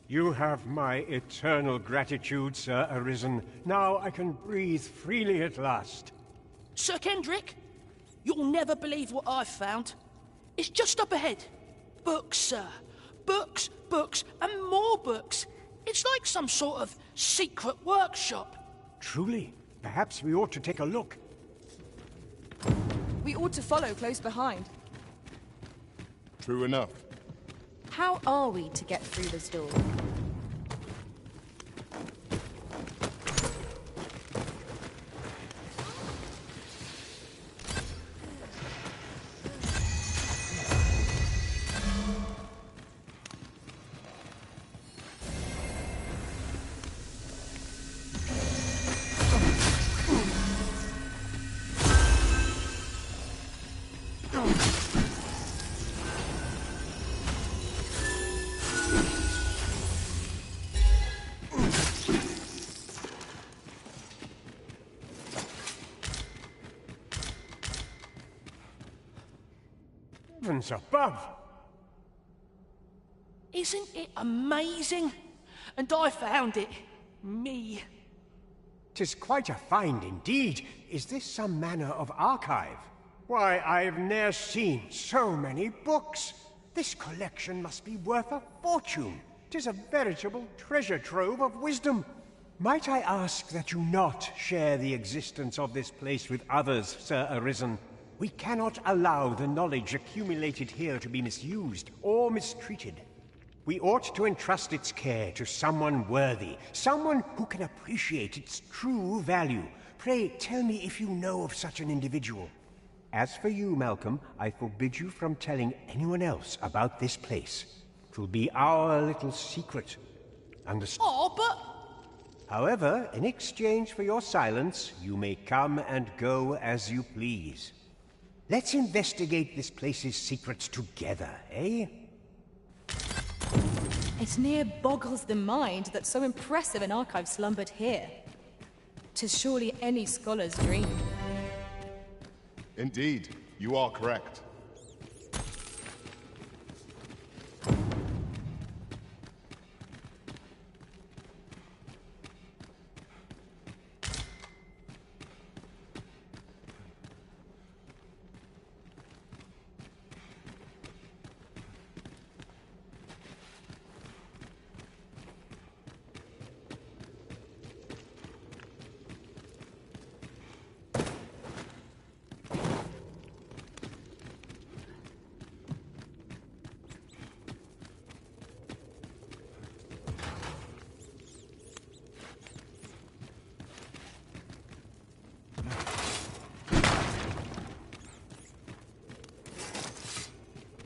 You have my eternal gratitude, Sir Arisen. Now I can breathe freely at last. Sir Kendrick, you'll never believe what I've found. It's just up ahead. Books, sir. Books, books, and more books. It's like some sort of secret workshop. Truly? Perhaps we ought to take a look. We ought to follow close behind. True enough. How are we to get through this door? Heavens above! Isn't it amazing? And I found it. Me. 'Tis quite a find indeed. Is this some manner of archive? Why, I've ne'er seen so many books. This collection must be worth a fortune. 'Tis a veritable treasure trove of wisdom. Might I ask that you not share the existence of this place with others, Sir Arisen? We cannot allow the knowledge accumulated here to be misused or mistreated. We ought to entrust its care to someone worthy, someone who can appreciate its true value. Pray tell me if you know of such an individual. As for you, Malcolm, I forbid you from telling anyone else about this place. 'Twill be our little secret. Understood? Oh, but... However, in exchange for your silence, you may come and go as you please. Let's investigate this place's secrets together, eh? It near boggles the mind that so impressive an archive slumbered here. 'Tis surely any scholar's dream. Indeed, you are correct.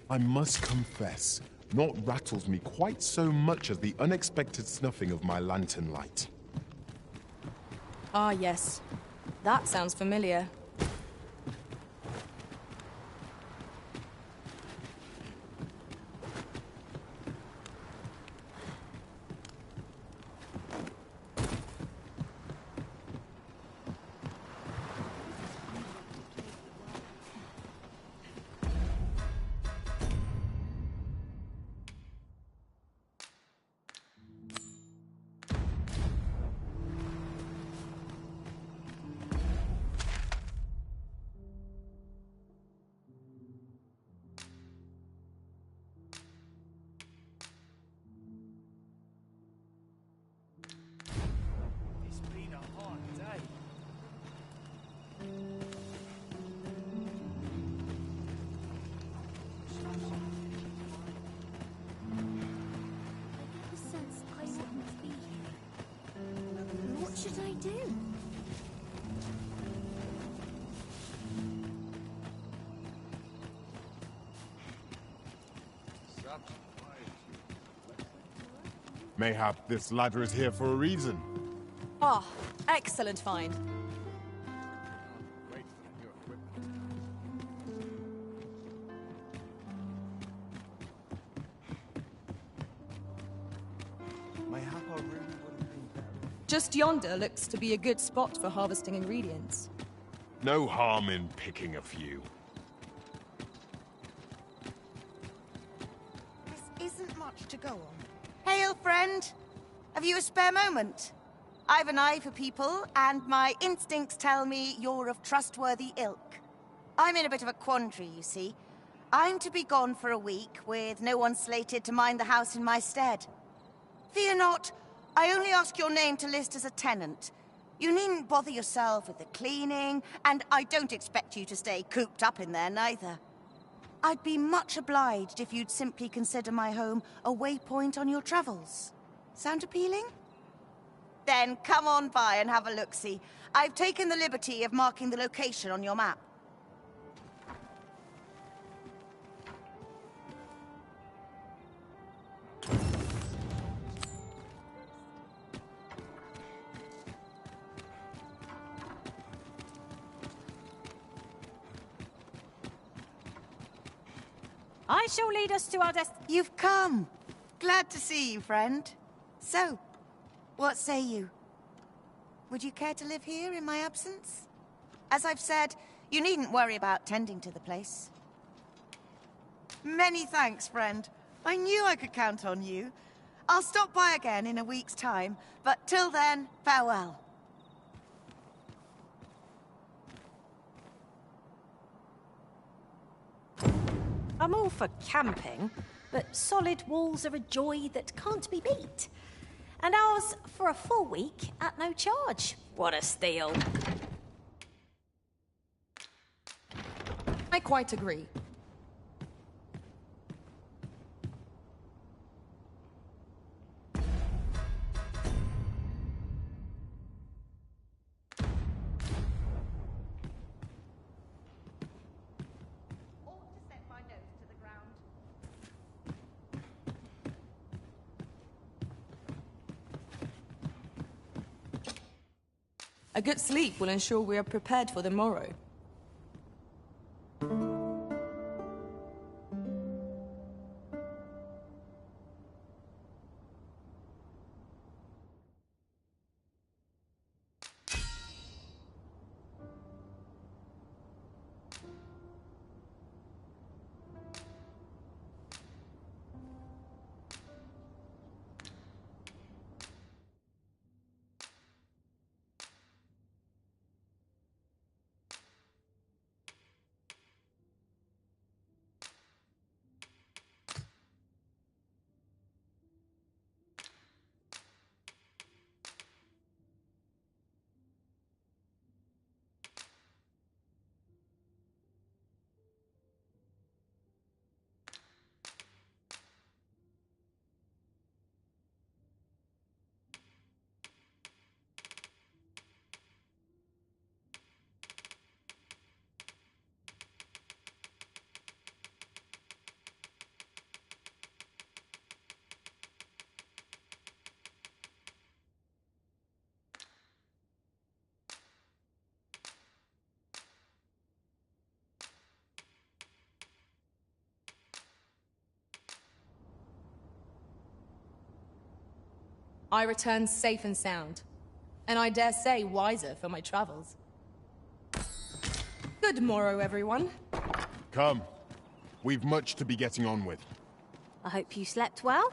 I must confess, naught rattles me quite so much as the unexpected snuffing of my lantern light. Ah, yes. That sounds familiar. What should I do? Mayhap this ladder is here for a reason. Ah, excellent find. Just yonder looks to be a good spot for harvesting ingredients. No harm in picking a few. much to go on. Hail, friend. Have you a spare moment? I've an eye for people, and my instincts tell me you're of trustworthy ilk. I'm in a bit of a quandary, you see. I'm to be gone for a week, with no one slated to mind the house in my stead. Fear not, I only ask your name to list as a tenant. You needn't bother yourself with the cleaning, and I don't expect you to stay cooped up in there neither. I'd be much obliged if you'd simply consider my home a waypoint on your travels. Sound appealing? Then come on by and have a look-see. I've taken the liberty of marking the location on your map. I shall lead us to our You've come. Glad to see you, friend. So, what say you? Would you care to live here in my absence? As I've said, you needn't worry about tending to the place. Many thanks, friend. I knew I could count on you. I'll stop by again in a week's time, but till then, farewell. I'm all for camping, but solid walls are a joy that can't be beat. And ours for a full week at no charge. What a steal. I quite agree. A good sleep will ensure we are prepared for the morrow. I return safe and sound, and I dare say wiser for my travels. Good morrow, everyone. Come. We've much to be getting on with. I hope you slept well.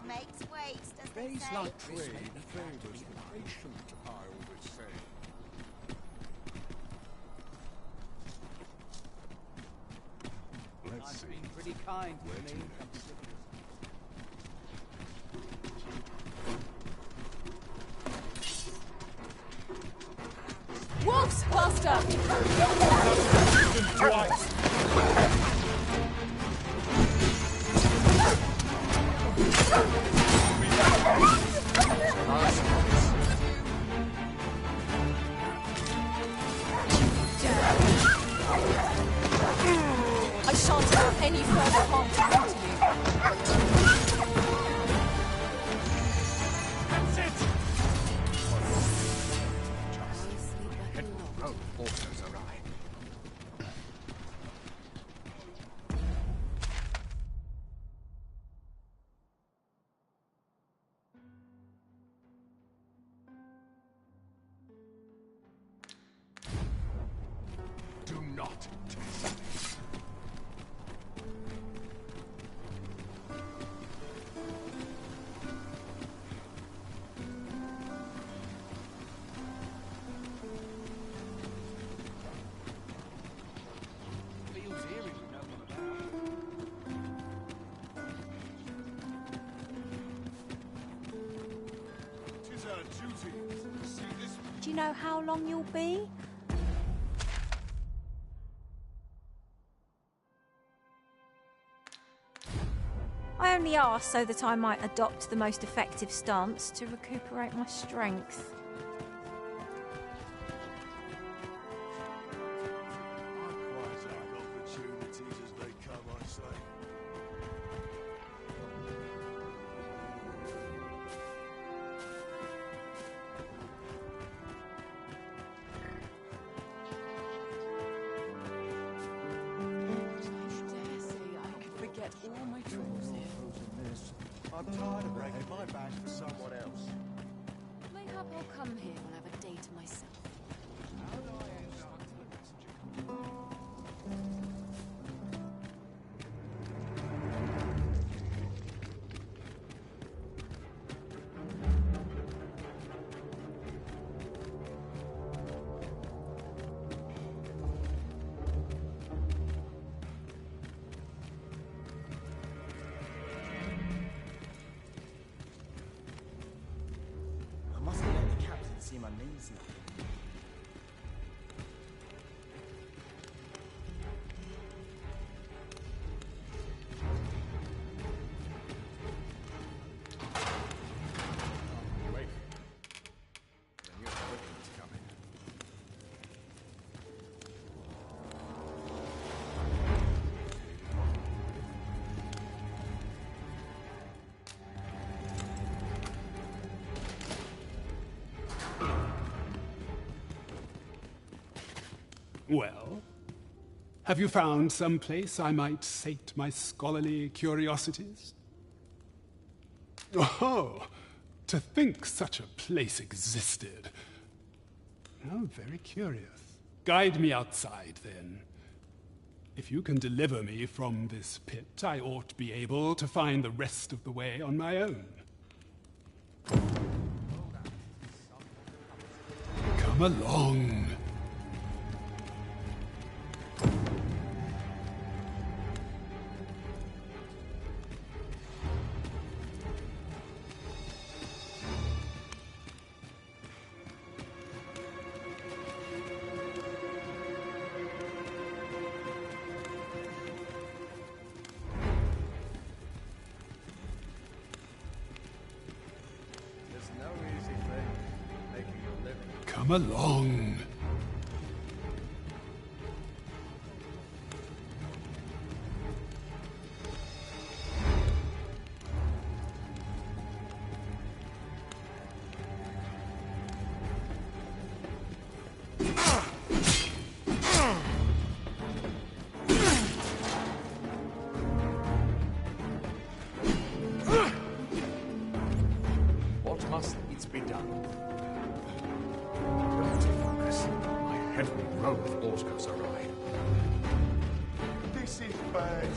makes waste, as they Days say. like trade favours the patient, I always say. Let's I've see. been pretty kind to me. Wolves, faster! I shan't allow any further harm to come to you. That's it! Head for the road, also awry. Do not test me. Feels eerie with no one about. Tis our duty to see this. Do you know how long you'll be? I only asked so that I might adopt the most effective stance to recuperate my strength. I quite like opportunities as they come, I say. Dare say I could forget all my troubles here. I'm tired of breaking my back for someone else. Mayhap I'll come here when I have a day to myself. I mustn't let the captain see my knees now. Wait. Then you're looking to come in. Well, have you found some place I might sate my scholarly curiosities? Oh, to think such a place existed. Oh, very curious. Guide me outside, then. If you can deliver me from this pit, I ought to be able to find the rest of the way on my own. Come along. There's no easy thing making a living. Come along. What must needs be done? Dirty focus. My head will roll if aught goes awry. This is bad.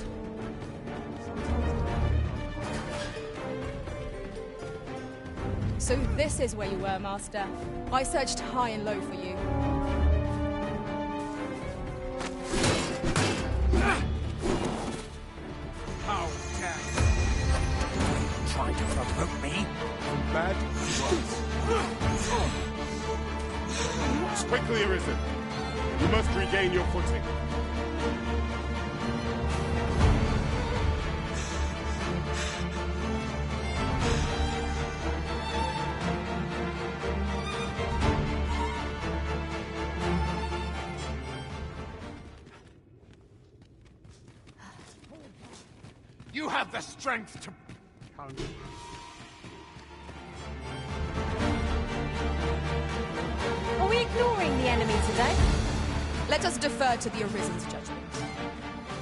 So this is where you were, Master. I searched high and low for you. How dare you! Try to provoke me? Bad words. Quickly, Arisen. You must regain your footing. You have the strength to... Are we ignoring the enemy today? Let us defer to the Arisen's judgment.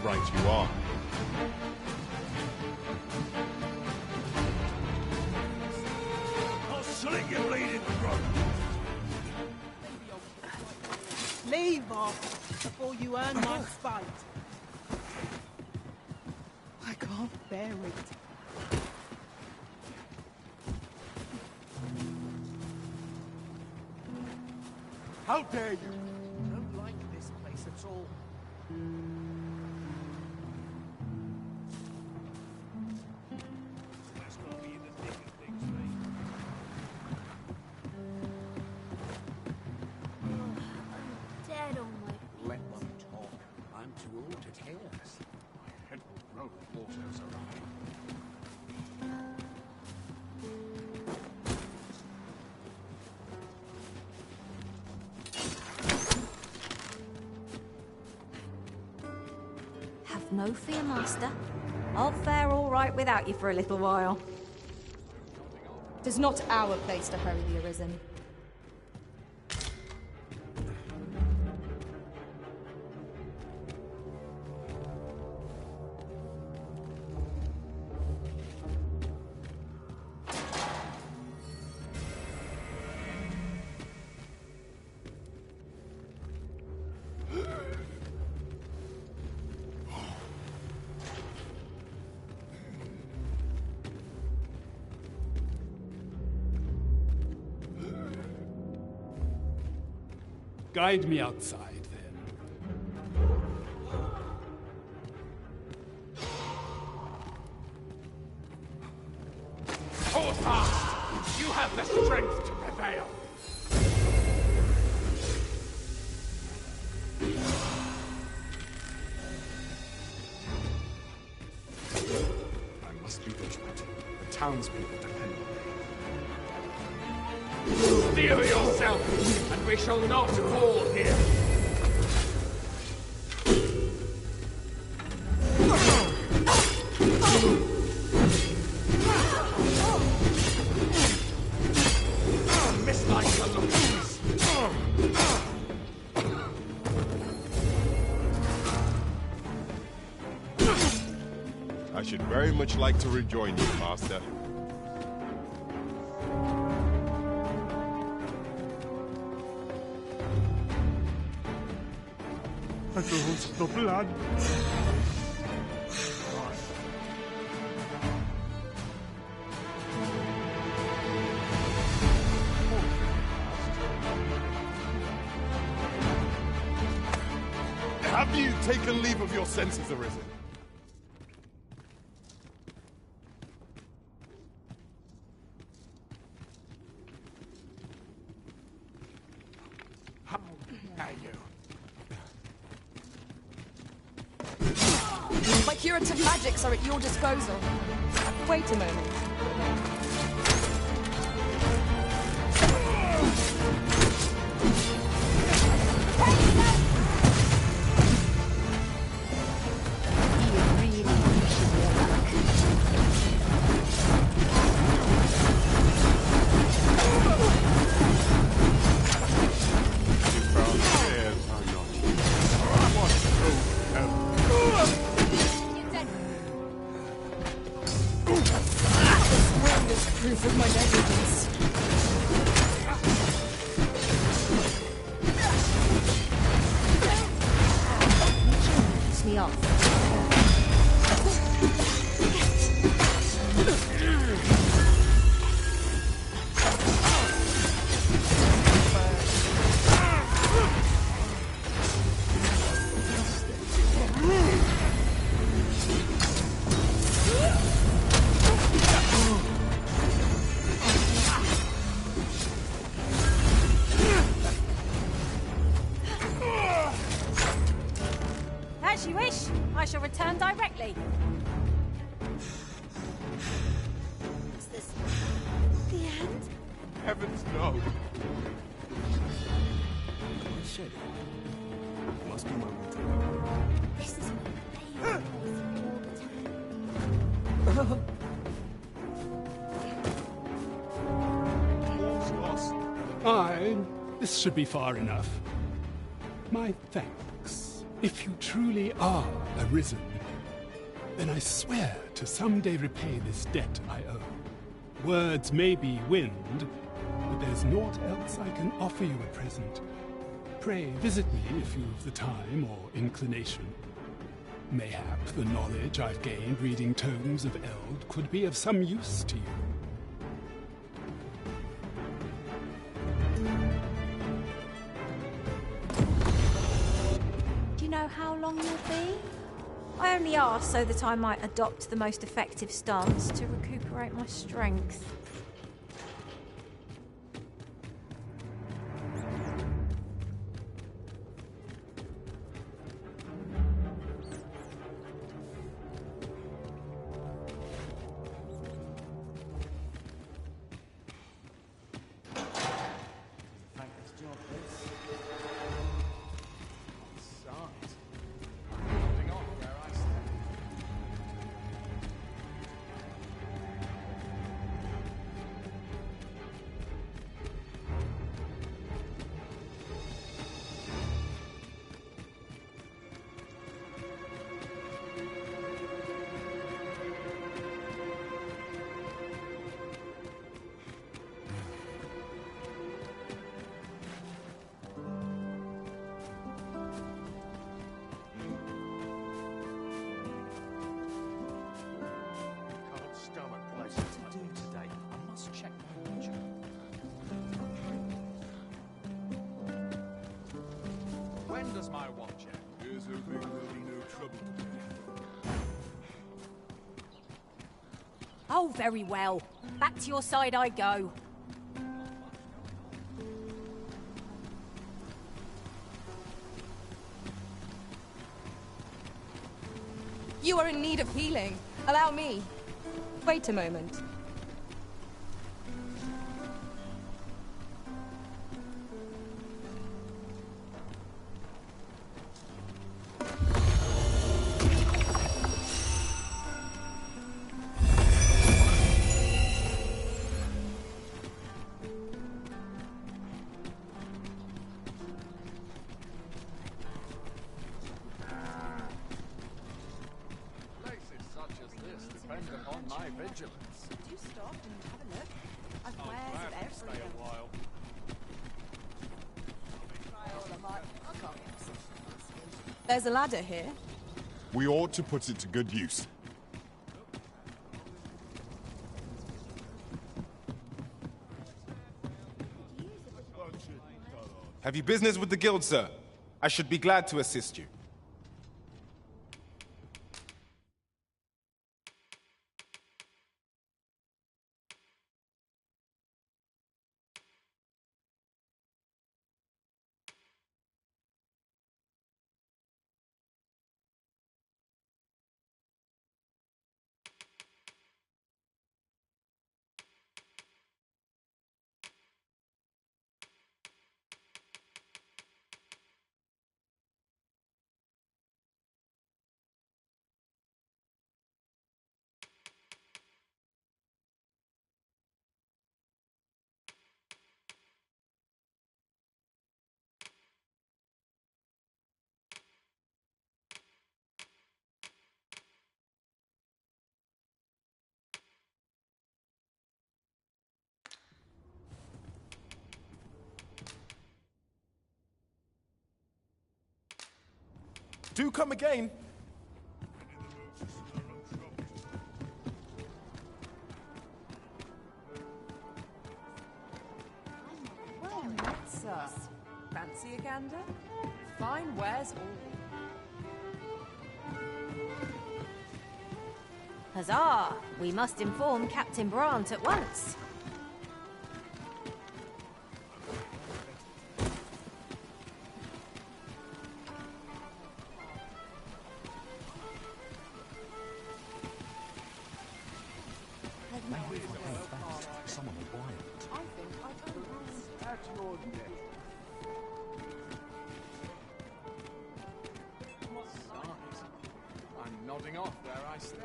Right you are. I'll sling your bleeding throat! Leave off before you earn my spite. I can't bear it. How dare you! I don't like this place at all. That's gonna be in the thick of things, mate. I'm dead on my feet. Let them talk. I'm too old to care. My head will roll if Warzo's around. Have no fear, Master. I'll fare all right without you for a little while. It is not our place to hurry the Arisen. Guide me outside, then. Hold fast! You have the strength to prevail! I must be vigilant. The townspeople depend on me. Steel yourself, and we shall not fall here! I should very much like to rejoin you, Master. I lost the blood. Have you taken leave of your senses, Arisen? How dare you? My curative magics are at your disposal. Wait a moment. Proof of my negligence. Piss me off. heavens, no! I said it. Must be my way to go. This is what All's lost. Aye, this should be far enough. My thanks. If you truly are arisen, then I swear to someday repay this debt I owe. Words may be wind, but there's naught else I can offer you at present. Pray visit me if you've the time or inclination. Mayhap the knowledge I've gained reading tomes of Eld could be of some use to you. Do you know how long you'll be? I only asked so that I might adopt the most effective stance to recuperate my strength. Thankless job, this. Sight. Holding on where I stand. Can't stomach places to do today. I must check my watch. When does my watch end? Here's hoping there'll be no trouble today. Oh, very well. Back to your side I go. You are in need of healing. Allow me. Wait a moment. Places such as this depend upon my vigilance. Do stop and have a look. I've I'll wares of gladly stay everything. a while. There's a ladder here. We ought to put it to good use. Have you business with the guild, sir? I should be glad to assist you. Do come again. Well met, sir. Fancy a gander? Fine wares all. Huzzah! We must inform Captain Brant at once. Someone wild. I think I'd at your neck. I'm nodding off where I stand.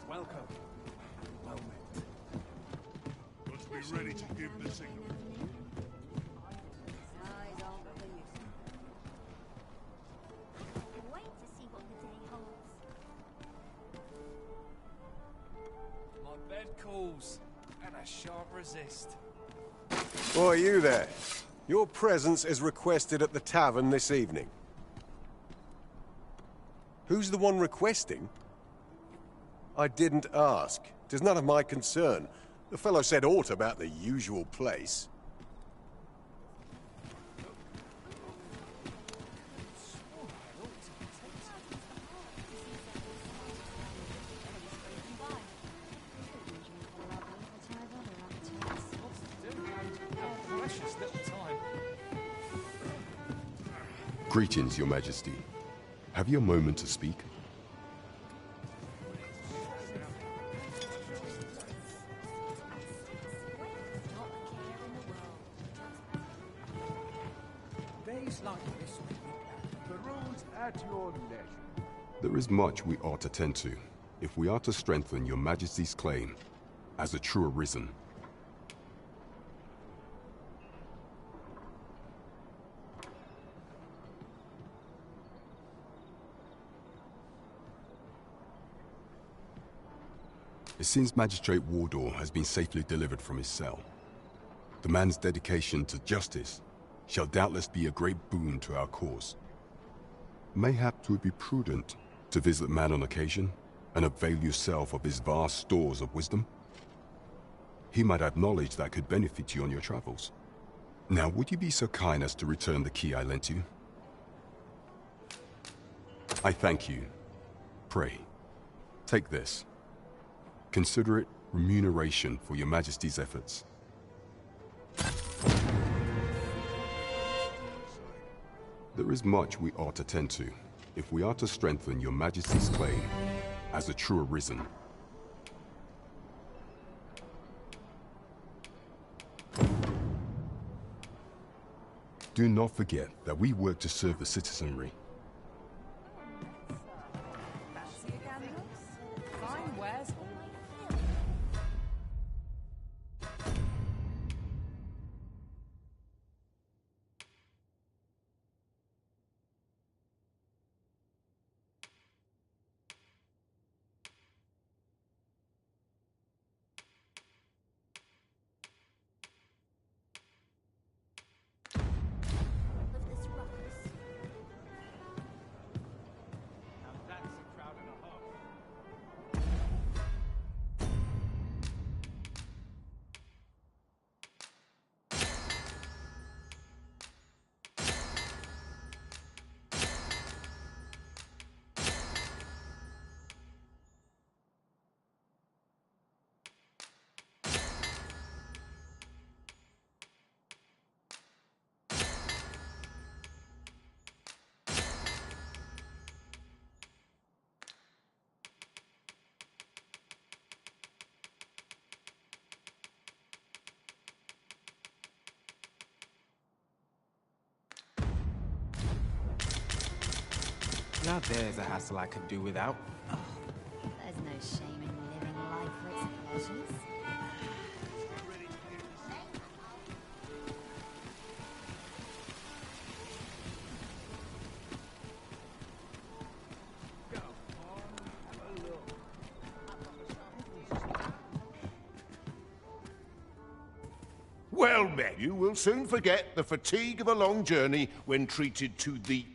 Welcome. Well met. Let's be ready to give the signal. Wait to see what the day holds. My bed calls, and I shan't resist. Why, you there. Your presence is requested at the tavern this evening. Who's the one requesting? I didn't ask. 'Tis none of my concern. The fellow said aught about the usual place. Precious little time. Greetings, Your Majesty. Have you a moment to speak? Days like this make me The road's at your leisure. There is much we ought to tend to, if we are to strengthen Your Majesty's claim as a true arisen. It seems Magistrate Wardor has been safely delivered from his cell. The man's dedication to justice shall doubtless be a great boon to our cause. Mayhap 'twould be prudent to visit the man on occasion and avail yourself of his vast stores of wisdom. He might have knowledge that could benefit you on your travels. Now, would you be so kind as to return the key I lent you? I thank you. Pray, take this. Consider it remuneration for Your Majesty's efforts. There is much we ought to tend to, if we are to strengthen Your Majesty's claim as a true arisen. Do not forget that we work to serve the citizenry. Fine wares all. Now there's a hassle I could do without. There's no shame in living life for its pleasures. Well met. You will soon forget the fatigue of a long journey when treated to the...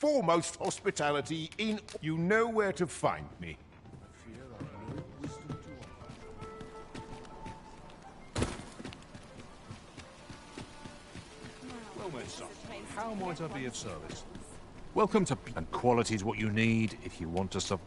foremost hospitality in... You know where to find me. How might I be of service? Welcome to... And quality is what you need if you want to sub...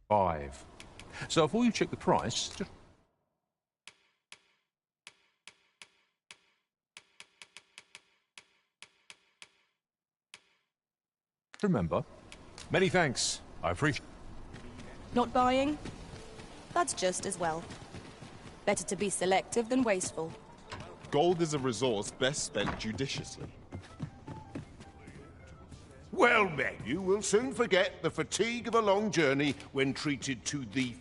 Five. So before you check the price, just... remember, many thanks. I appreciate... Not buying? That's just as well. Better to be selective than wasteful. Gold is a resource best spent judiciously. Well, men, you will soon forget the fatigue of a long journey when treated to the...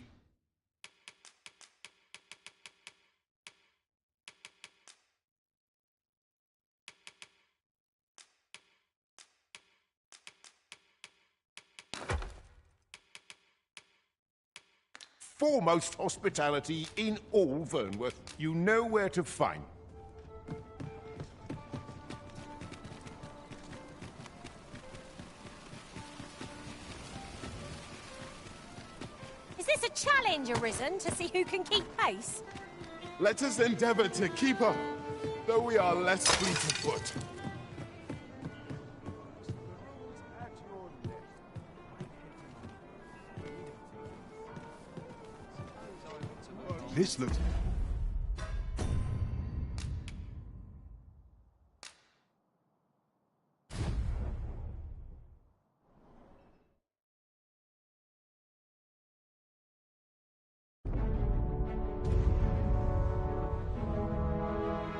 foremost hospitality in all Vernworth. You know where to find. Is this a challenge arisen to see who can keep pace? Let us endeavor to keep up, though we are less fleet of foot. This looks...